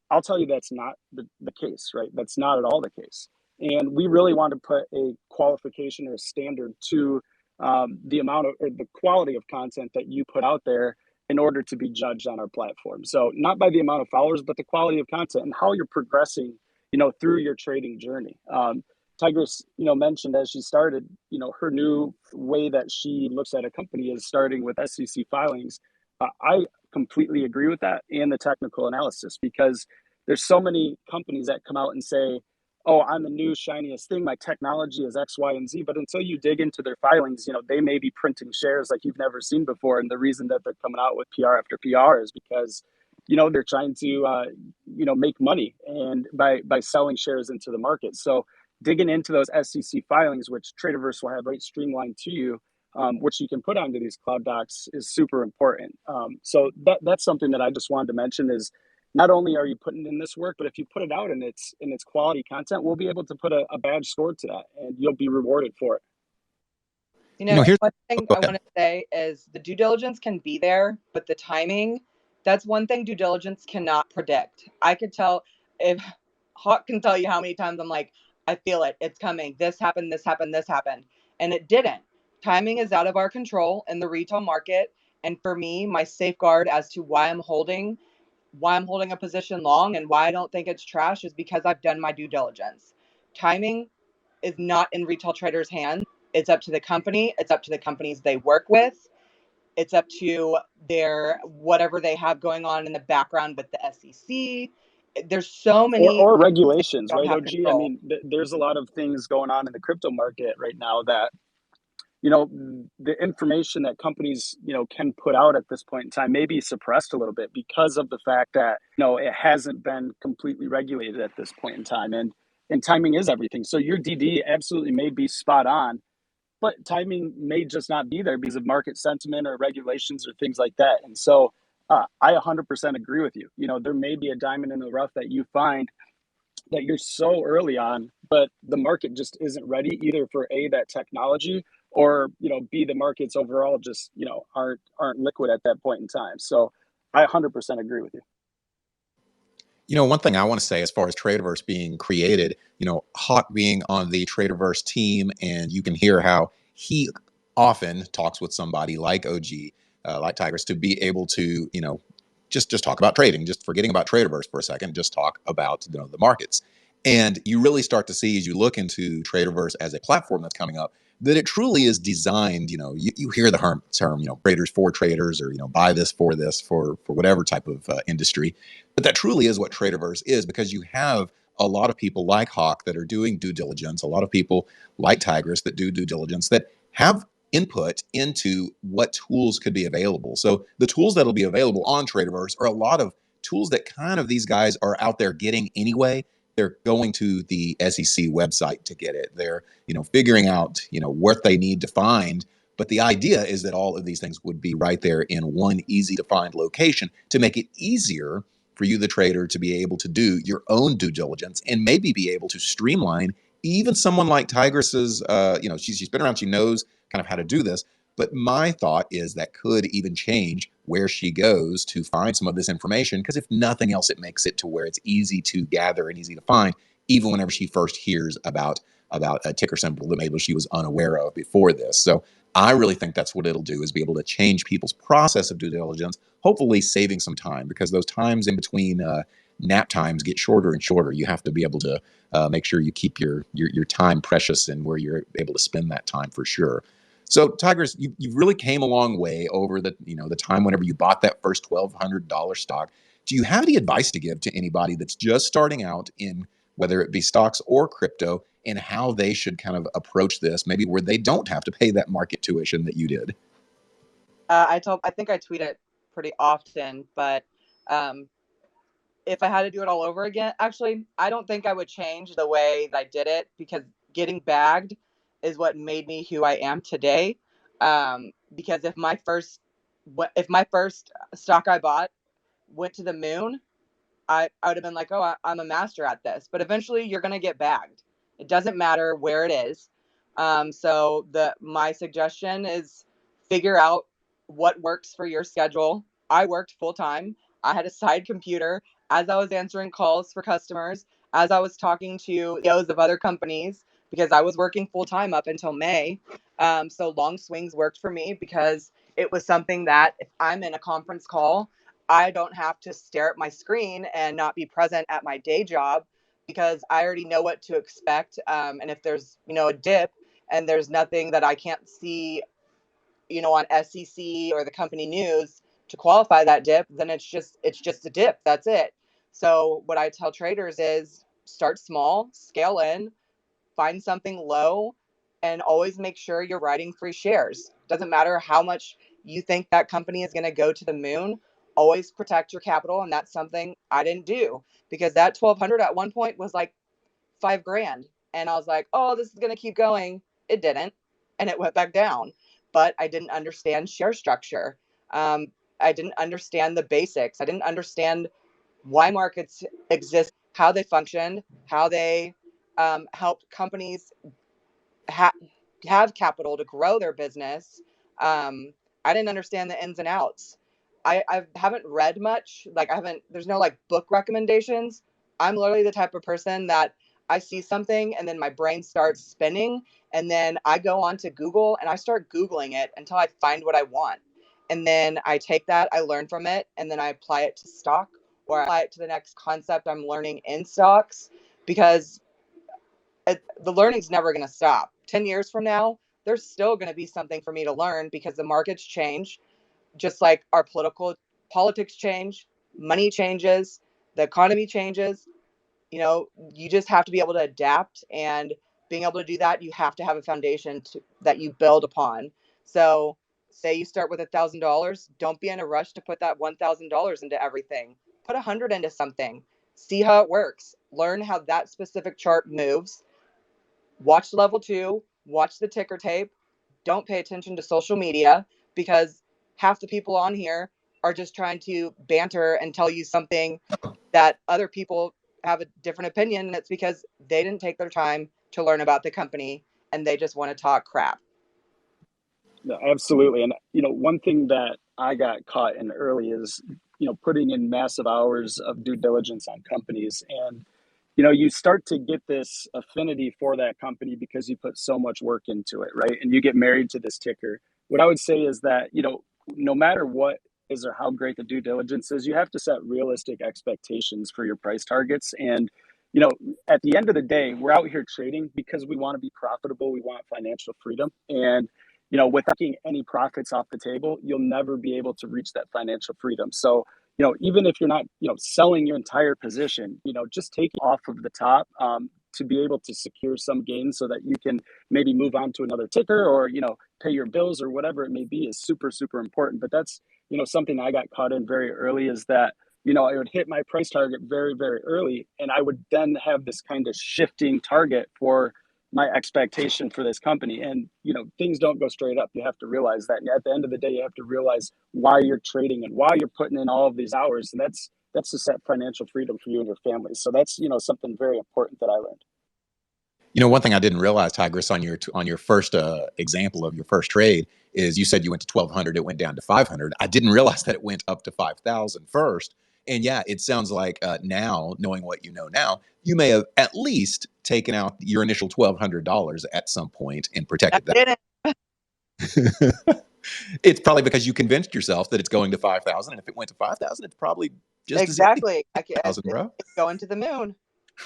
Speaker 3: I'll tell you that's not the case, right? That's not at all the case. And we really want to put a qualification or a standard to the amount of, or the quality of content that you put out there in order to be judged on our platform. So not by the amount of followers, but the quality of content and how you're progressing, through your trading journey. Tigris, mentioned as she started, her new way that she looks at a company is starting with SEC filings. I completely agree with that, and the technical analysis, because there's so many companies that come out and say, oh, I'm the new shiniest thing. My technology is X, Y, and Z. But until you dig into their filings, they may be printing shares like you've never seen before. And the reason that they're coming out with PR after PR is because, they're trying to, make money and by selling shares into the market. So digging into those SEC filings, which Traderverse will have right streamlined to you, which you can put onto these cloud docs, is super important. So that's something that I just wanted to mention is, not only are you putting in this work, but if you put it out in its quality content, we'll be able to put a badge score to that, and you'll be rewarded for it.
Speaker 1: Here's
Speaker 2: one thing I want to say is the due diligence can be there, but the timing, that's one thing due diligence cannot predict. I could tell, if Hawk can tell you how many times I'm like, I feel it, it's coming, this happened, this happened, this happened, and it didn't. Timing is out of our control in the retail market. And for me, my safeguard as to why I'm holding a position long and why I don't think it's trash is because I've done my due diligence. Timing is not in retail traders' hands. It's up to the company. It's up to the companies they work with. It's up to their whatever they have going on in the background with the SEC. There's so many
Speaker 3: or regulations,
Speaker 2: don't
Speaker 3: right,
Speaker 2: have
Speaker 3: OG? I
Speaker 2: control.
Speaker 3: mean, there's a lot of things going on in the crypto market right now that, you know, the information that companies, you know, can put out at this point in time may be suppressed a little bit because of the fact that, you know, it hasn't been completely regulated at this point in time. And timing is everything. So your DD absolutely may be spot on, but timing may just not be there because of market sentiment or regulations or things like that. And so I 100% agree with you. You know, there may be a diamond in the rough that you find that you're so early on, but the market just isn't ready either for A, that technology, or, you know, B, the markets overall just, you know, aren't liquid at that point in time. So I 100% agree with you.
Speaker 1: You know, one thing I want to say as far as Traderverse being created, you know, Hawk being on the Traderverse team, and you can hear how he often talks with somebody like OG, like Tigris, to be able to, you know, just talk about trading, just forgetting about Traderverse for a second, just talk about, you know, the markets. And you really start to see as you look into Traderverse as a platform that's coming up, that it truly is designed, you know, you hear the term, you know, traders for traders, or, you know, buy this for whatever type of industry. But that truly is what Traderverse is, because you have a lot of people like Hawk that are doing due diligence, a lot of people like Tigris that do due diligence, that have input into what tools could be available. So the tools that'll be available on Traderverse are a lot of tools that kind of these guys are out there getting anyway. They're going to the SEC website to get it. They're, you know, figuring out, you know, what they need to find. But the idea is that all of these things would be right there in one easy to find location to make it easier for you, the trader, to be able to do your own due diligence and maybe be able to streamline even someone like Tigris's, you know, she's been around, she knows kind of how to do this. But my thought is that could even change where she goes to find some of this information, because if nothing else, it makes it to where it's easy to gather and easy to find, even whenever she first hears about a ticker symbol that maybe she was unaware of before this. So I really think that's what it'll do, is be able to change people's process of due diligence, hopefully saving some time, because those times in between nap times get shorter and shorter. You have to be able to make sure you keep your time precious and where you're able to spend that time for sure. So Tigris, you really came a long way over the, you know, the time whenever you bought that first $1,200 stock. Do you have any advice to give to anybody that's just starting out in, whether it be stocks or crypto, and how they should kind of approach this, maybe where they don't have to pay that market tuition that you did?
Speaker 2: I think I tweet it pretty often, but um, if I had to do it all over again, actually, I don't think I would change the way that I did it, because getting bagged is what made me who I am today. Because if my first stock I bought went to the moon, I would have been like, oh, I'm a master at this. But eventually, you're gonna get bagged. It doesn't matter where it is. So my suggestion is figure out what works for your schedule. I worked full time. I had a side computer as I was answering calls for customers, as I was talking to CEOs of other companies, because I was working full time up until May. So long swings worked for me because it was something that if I'm in a conference call, I don't have to stare at my screen and not be present at my day job, because I already know what to expect. And if there's, a dip and there's nothing that I can't see, on SEC or the company news to qualify that dip, then it's just a dip. That's it. So what I tell traders is start small, scale in, find something low, and always make sure you're writing free shares. Doesn't matter how much you think that company is going to go to the moon. Always protect your capital, and that's something I didn't do, because that 1,200 at one point was like $5,000, and I was like, "Oh, this is going to keep going." It didn't, and it went back down. But I didn't understand share structure. I didn't understand the basics. I didn't understand why markets exist, how they function, how they help companies ha- have capital to grow their business. I didn't understand the ins and outs. I haven't read much. There's no like book recommendations. I'm literally the type of person that I see something and then my brain starts spinning. And then I go on to Google and I start Googling it until I find what I want. And then I take that, I learn from it, and then I apply it to stock, or I apply it to the next concept I'm learning in stocks, because the learning's never going to stop. 10 years from now, there's still going to be something for me to learn, because the markets change. just like our politics change, money changes, the economy changes. You just have to be able to adapt, and being able to do that, you have to have a foundation that you build upon. So say you start with $1,000, don't be in a rush to put that $1,000 into everything. Put 100 into something. See how it works. Learn how that specific chart moves. Watch level 2, watch the ticker tape. Don't pay attention to social media, because half the people on here are just trying to banter and tell you something that other people have a different opinion. And it's because they didn't take their time to learn about the company, and they just want to talk crap.
Speaker 3: No, absolutely. And, one thing that I got caught in early is, putting in massive hours of due diligence on companies. And, you start to get this affinity for that company because you put so much work into it, right? And you get married to this ticker. What I would say is that, no matter what is or how great the due diligence is, you have to set realistic expectations for your price targets. And, you know, at the end of the day, we're out here trading because we want to be profitable. We want financial freedom. And, without taking any profits off the table, you'll never be able to reach that financial freedom. So, even if you're not, selling your entire position, just take it off of the top to be able to secure some gains so that you can maybe move on to another ticker or, pay your bills or whatever it may be is super, super important. But that's, something I got caught in very early is that, I would hit my price target very, very early. And I would then have this kind of shifting target for my expectation for this company. And, things don't go straight up. You have to realize that. And at the end of the day, you have to realize why you're trading and why you're putting in all of these hours. And that's to set financial freedom for you and your family. So that's, something very important that I learned.
Speaker 1: One thing I didn't realize, Tigris, on your first example of your first trade is you said you went to 1,200, it went down to 500. I didn't realize that it went up to 5,000 first. And yeah, it sounds like now, knowing what you know now, you may have at least taken out your initial $1,200 at some point and protected that. It's probably because you convinced yourself that it's going to 5,000, and if it went to 5,000, it's probably just
Speaker 2: exactly.
Speaker 1: as easy 5,000, bro.
Speaker 2: It's going to the moon.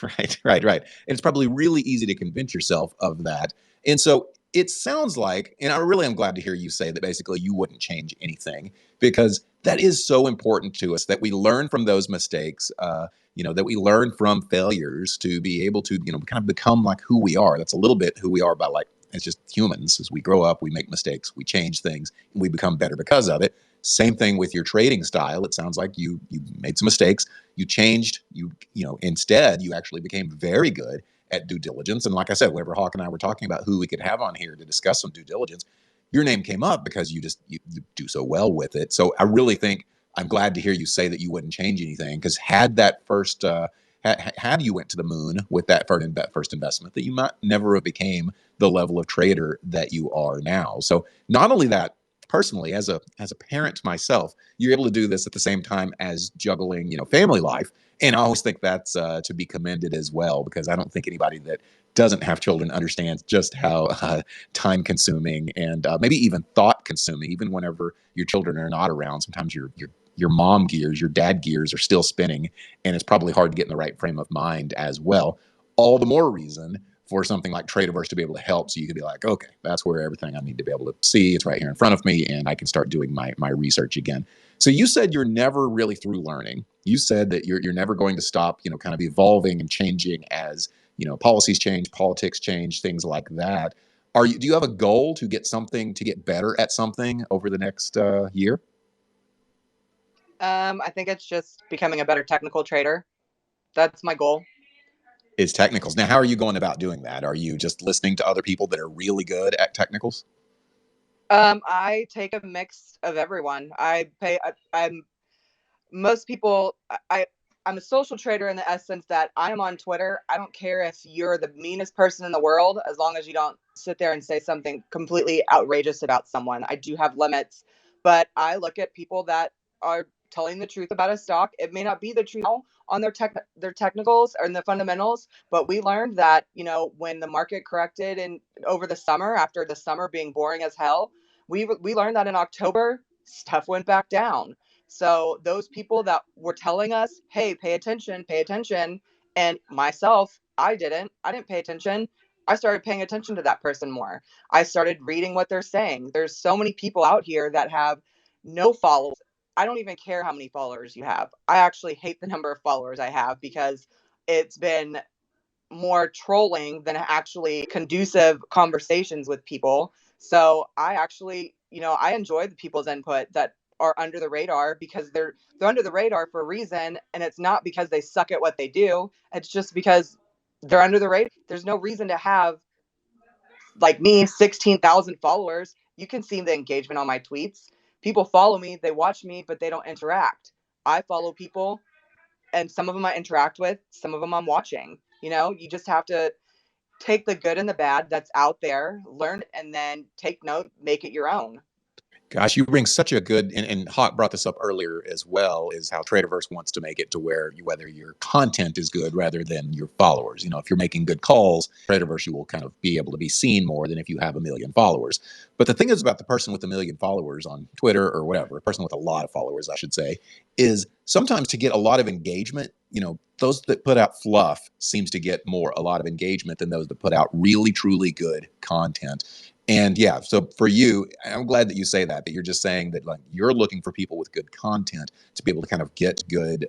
Speaker 1: Right. And it's probably really easy to convince yourself of that. And so it sounds like, and I really am glad to hear you say that basically you wouldn't change anything, because that is so important to us that we learn from those mistakes, that we learn from failures to be able to, kind of become like who we are. That's a little bit who we are by like, it's just humans. As we grow up, we make mistakes, we change things, and we become better because of it. Same thing with your trading style. It sounds like you made some mistakes, you changed, instead you actually became very good at due diligence. And like I said, whenever Hawk and I were talking about who we could have on here to discuss some due diligence, your name came up because you do so well with it. So I really think I'm glad to hear you say that you wouldn't change anything, because had that first had you went to the moon with that first investment, that you might never have became the level of trader that you are now. So not only that, personally, as a parent myself, you're able to do this at the same time as juggling, family life. And I always think that's to be commended as well, because I don't think anybody that doesn't have children understands just how time consuming and maybe even thought consuming, even whenever your children are not around. Sometimes your mom gears, your dad gears are still spinning, and it's probably hard to get in the right frame of mind as well. All the more reason for something like Traderverse to be able to help, so you can be like, okay, that's where everything I need to be able to see. It's right here in front of me, and I can start doing my research again. So you said you're never really through learning. You said that you're never going to stop, kind of evolving and changing as, policies change, politics change, things like that. Do you have a goal to get better at something over the next year?
Speaker 2: I think it's just becoming a better technical trader. That's my goal.
Speaker 1: Is technicals. Now, how are you going about doing that? Are you just listening to other people that are really good at technicals?
Speaker 2: I take a mix of everyone. I'm most people. I'm a social trader in the essence that I am on Twitter. I don't care if you're the meanest person in the world, as long as you don't sit there and say something completely outrageous about someone. I do have limits, but I look at people that are telling the truth about a stock. It may not be the truth on their technicals or in the fundamentals, but we learned that, when the market corrected and over the summer, after the summer being boring as hell, we learned that in October stuff went back down. So those people that were telling us, hey, pay attention, and myself, I didn't pay attention. I started paying attention to that person more. I started reading what they're saying. There's so many people out here that have no followers. I don't even care how many followers you have. I actually hate the number of followers I have because it's been more trolling than actually conducive conversations with people. So I actually, I enjoy the people's input that are under the radar because they're under the radar for a reason, and it's not because they suck at what they do. It's just because they're under the radar. There's no reason to have, like me, 16,000 followers. You can see the engagement on my tweets. People follow me, they watch me, but they don't interact. I follow people, and some of them I interact with, some of them I'm watching. You just have to take the good and the bad that's out there, learn it, and then take note, make it your own.
Speaker 1: Gosh, you bring such a good, and Hawk brought this up earlier as well, is how Traderverse wants to make it to where whether your content is good rather than your followers. If you're making good calls, Traderverse, you will kind of be able to be seen more than if you have 1 million followers. But the thing is about the person with 1 million followers on Twitter or whatever, a person with a lot of followers, I should say, is sometimes to get a lot of engagement, those that put out fluff seems to get a lot of engagement than those that put out really, truly good content. And yeah, so for you, I'm glad that you say that you're just saying that like you're looking for people with good content to be able to kind of get good,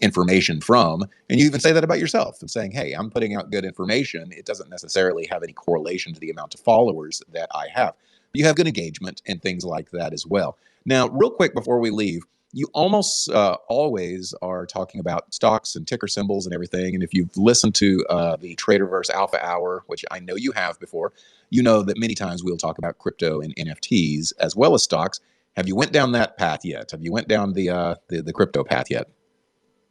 Speaker 1: information from. And you even say that about yourself and saying, hey, I'm putting out good information. It doesn't necessarily have any correlation to the amount of followers that I have. But you have good engagement and things like that as well. Now, real quick before we leave, you almost always are talking about stocks and ticker symbols and everything. And if you've listened to the Traderverse Alpha Hour, which I know you have before, you know that many times we'll talk about crypto and NFTs as well as stocks. Have you went down that path yet? Have you went down the crypto path yet?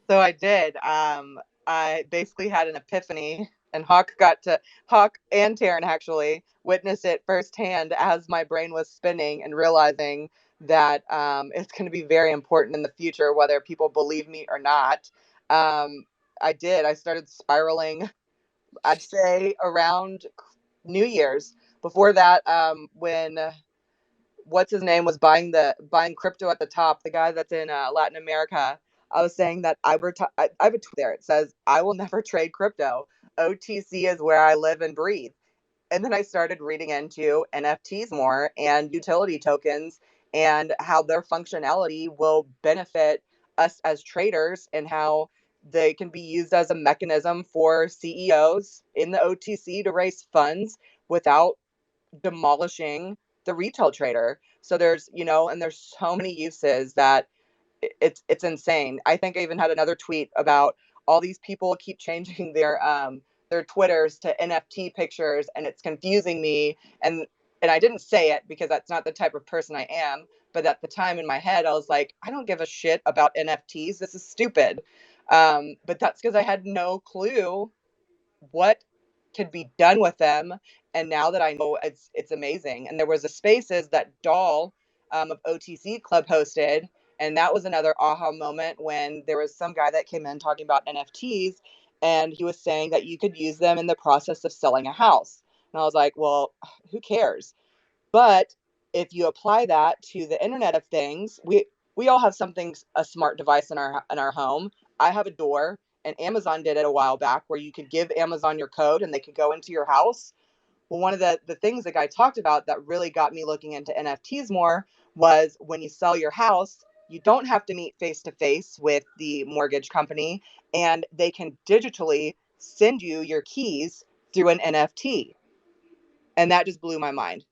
Speaker 2: So I did. I basically had an epiphany, and Hawk and Taryn actually witnessed it firsthand as my brain was spinning and realizing that it's going to be very important in the future, whether people believe me or not. I did. I started spiraling, I'd say, around New Year's. Before that, when what's his name was buying crypto at the top, the guy that's in Latin America. I was saying that I have a tweet there. It says, "I will never trade crypto. OTC is where I live and breathe." And then I started reading into NFTs more and utility tokens and how their functionality will benefit us as traders and how they can be used as a mechanism for CEOs in the OTC to raise funds without demolishing the retail trader. So and there's so many uses that it's insane. I think I even had another tweet about all these people keep changing their Twitters to NFT pictures, and it's confusing me. And I didn't say it because that's not the type of person I am. But at the time in my head, I was like, I don't give a shit about NFTs. This is stupid. But that's because I had no clue what could be done with them. And now that I know, it's amazing. And there was a Spaces that Doll of OTC Club hosted, and that was another aha moment when there was some guy that came in talking about NFTs, and he was saying that you could use them in the process of selling a house. And I was like, well, who cares? But if you apply that to the Internet of Things, we all have a smart device in our home. I have a door, and Amazon did it a while back where you could give Amazon your code and they could go into your house. Well, one of the things the guy talked about that really got me looking into NFTs more was when you sell your house, you don't have to meet face to face with the mortgage company, and they can digitally send you your keys through an NFT. And that just blew my mind.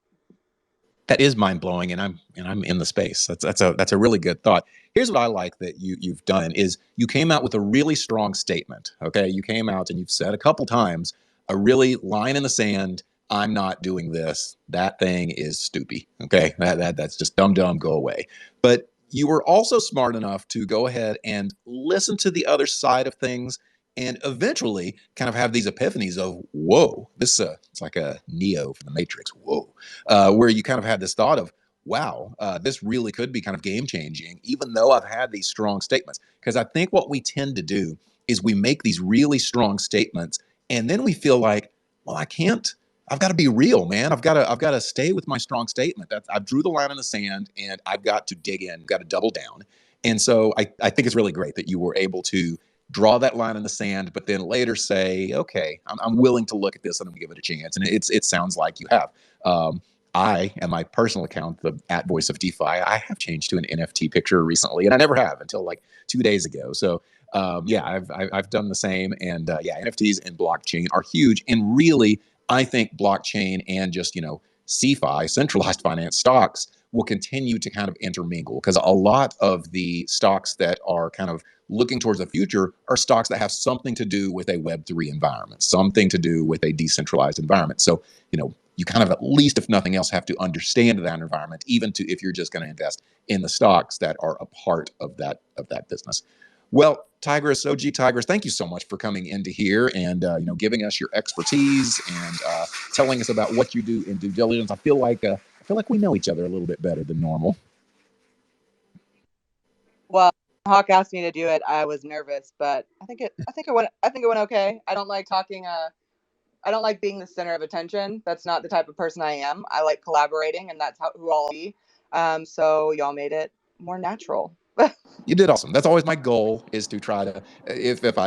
Speaker 1: That is mind blowing, and I'm in the space. That's a really good thought. Here's what I like that you've done is you came out with a really strong statement. Okay, you came out and you've said a couple times a really line in the sand. I'm not doing this. That thing is stupid. Okay, that's just dumb. Go away. But you were also smart enough to go ahead and listen to the other side of things and eventually kind of have these epiphanies of, whoa, this it's like a Neo from the Matrix. Whoa, where you kind of had this thought of, wow, this really could be kind of game changing, even though I've had these strong statements. Because I think what we tend to do is we make these really strong statements, and then we feel like, well, I can't. I've got to be real, man. I've got to stay with my strong statement. I drew the line in the sand, and I've got to dig in, got to double down. And so I think it's really great that you were able to draw that line in the sand, but then later say, okay, I'm willing to look at this and I'm gonna give it a chance. And it sounds like you have. I and my personal account, the @voice of DeFi, I have changed to an NFT picture recently, and I never have until like 2 days ago. So yeah, I've done the same, and yeah, NFTs and blockchain are huge, and really, I think blockchain and just CeFi, centralized finance stocks, will continue to kind of intermingle, because a lot of the stocks that are kind of looking towards the future are stocks that have something to do with a Web3 environment, something to do with a decentralized environment. So, you kind of, at least if nothing else, have to understand that environment, even to if you're just going to invest in the stocks that are a part of that business. Well, Tigris, OGTigress, thank you so much for coming into here and giving us your expertise and telling us about what you do in due diligence. I feel like we know each other a little bit better than normal.
Speaker 2: Well, Hawk asked me to do it. I was nervous, but I think it went okay. I don't like talking. I don't like being the center of attention. That's not the type of person I am. I like collaborating, and that's who I'll be. So y'all made it more natural.
Speaker 1: You did awesome. That's always my goal, is to try to,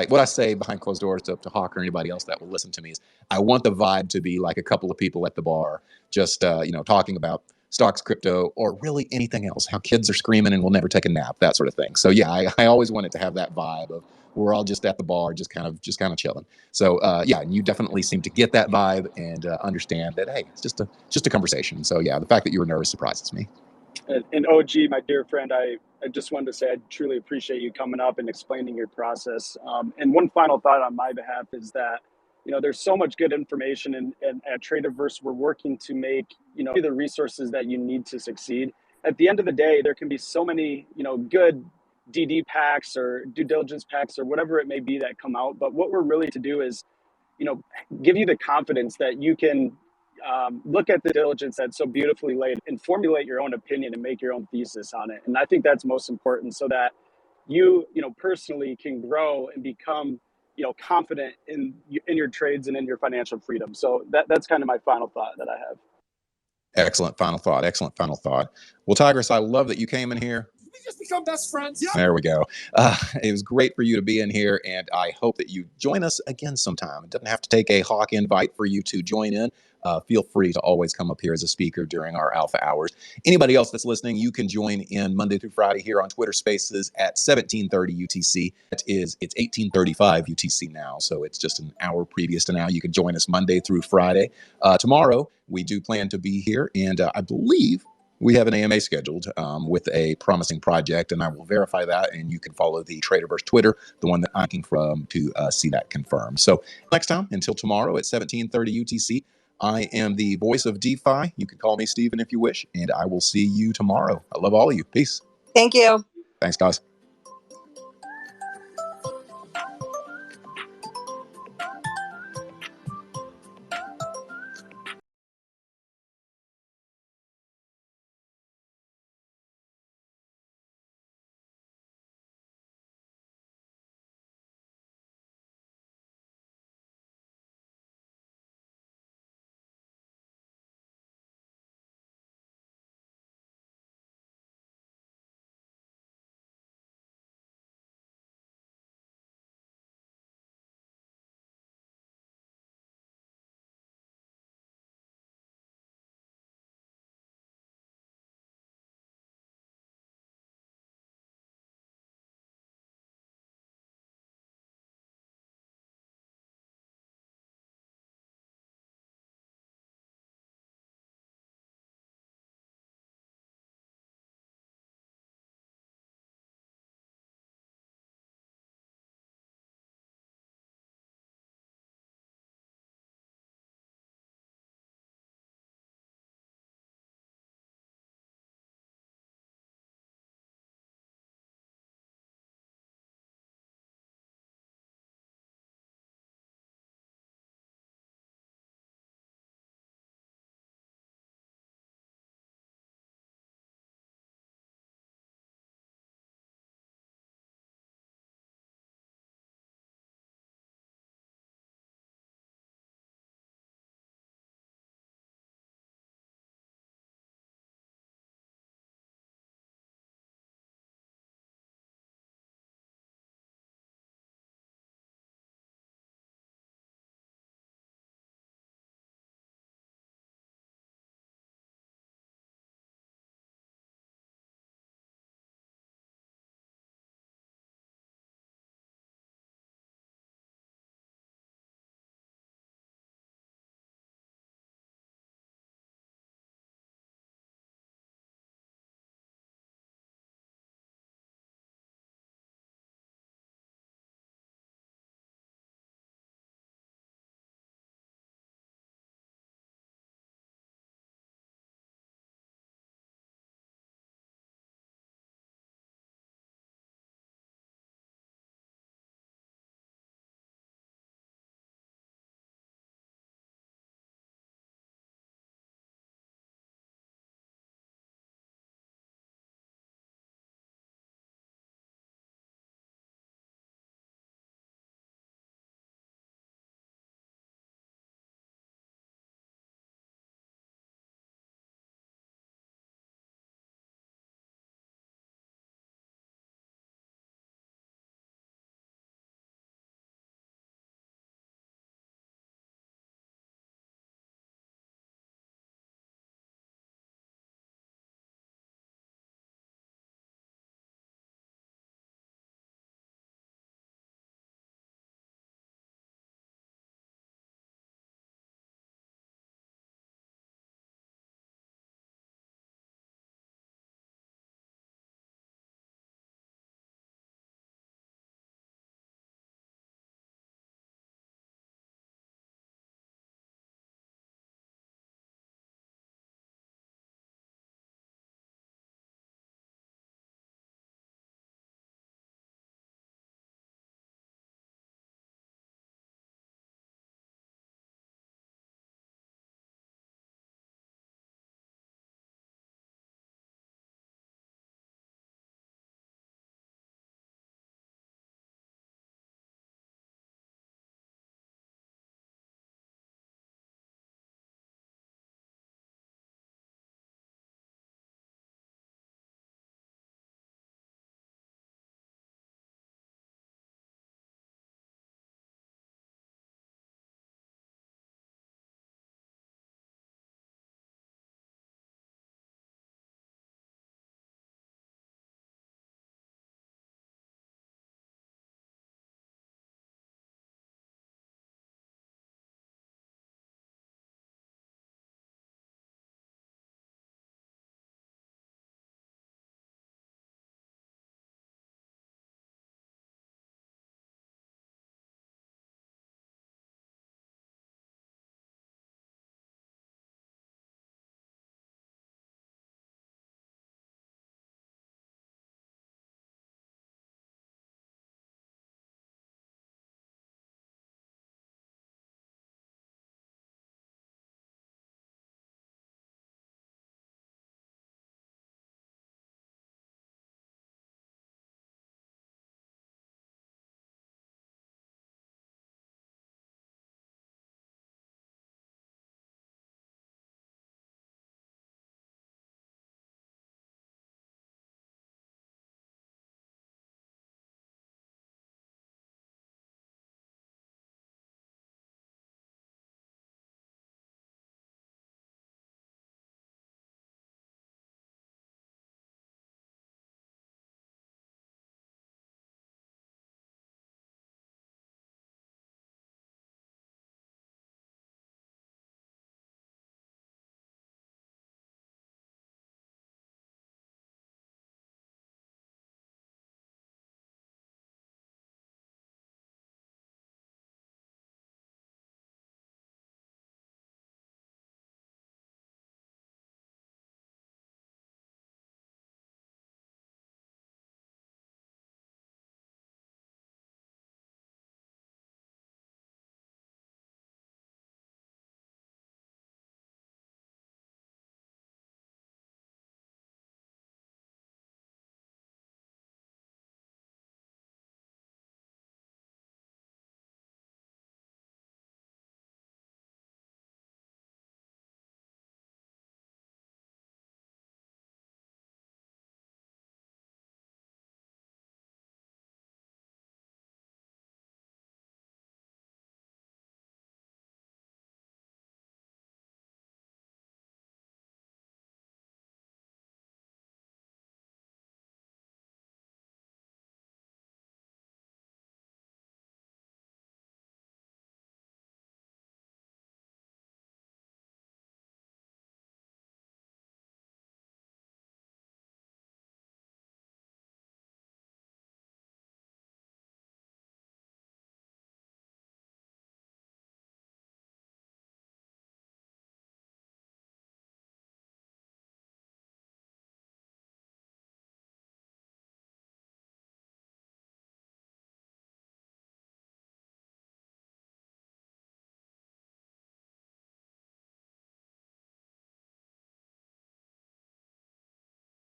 Speaker 1: what I say behind closed doors to Hawk or anybody else that will listen to me, is I want the vibe to be like a couple of people at the bar, just, talking about stocks, crypto, or really anything else, how kids are screaming and will never take a nap, that sort of thing. So yeah, I always wanted to have that vibe of we're all just at the bar, just kind of chilling. So yeah, and you definitely seem to get that vibe and understand that, hey, it's just a conversation. So yeah, the fact that you were nervous surprises me.
Speaker 3: And OG, my dear friend, I just wanted to say I truly appreciate you coming up and explaining your process. And one final thought on my behalf is that, there's so much good information, and at Traderverse, we're working to make, the resources that you need to succeed. At the end of the day, there can be so many, good DD packs or due diligence packs or whatever it may be that come out. But what we're really to do is, give you the confidence that you can look at the diligence that's so beautifully laid and formulate your own opinion and make your own thesis on it. And I think that's most important, so that you personally can grow and become, confident in your trades and in your financial freedom. So that's kind of my final thought that I have.
Speaker 1: Excellent final thought. Excellent final thought. Well, Tigris, I love that you came in here.
Speaker 4: We just become best friends. Yeah.
Speaker 1: There we go. It was great for you to be in here, and I hope that you join us again sometime. It doesn't have to take a Hawk invite for you to join in. Feel free to always come up here as a speaker during our alpha hours. Anybody else that's listening, you can join in Monday through Friday here on Twitter Spaces at 1730 UTC. It's 1835 UTC now, so it's just an hour previous to now. You can join us Monday through Friday. Tomorrow, we do plan to be here, and I believe we have an AMA scheduled with a promising project, and I will verify that, and you can follow the Traderverse Twitter, the one that I'm looking from, to see that confirmed. So next time, until tomorrow at 1730 UTC, I am the voice of DeFi. You can call me Steven if you wish, and I will see you tomorrow. I love all of you. Peace.
Speaker 2: Thank you.
Speaker 1: Thanks, guys.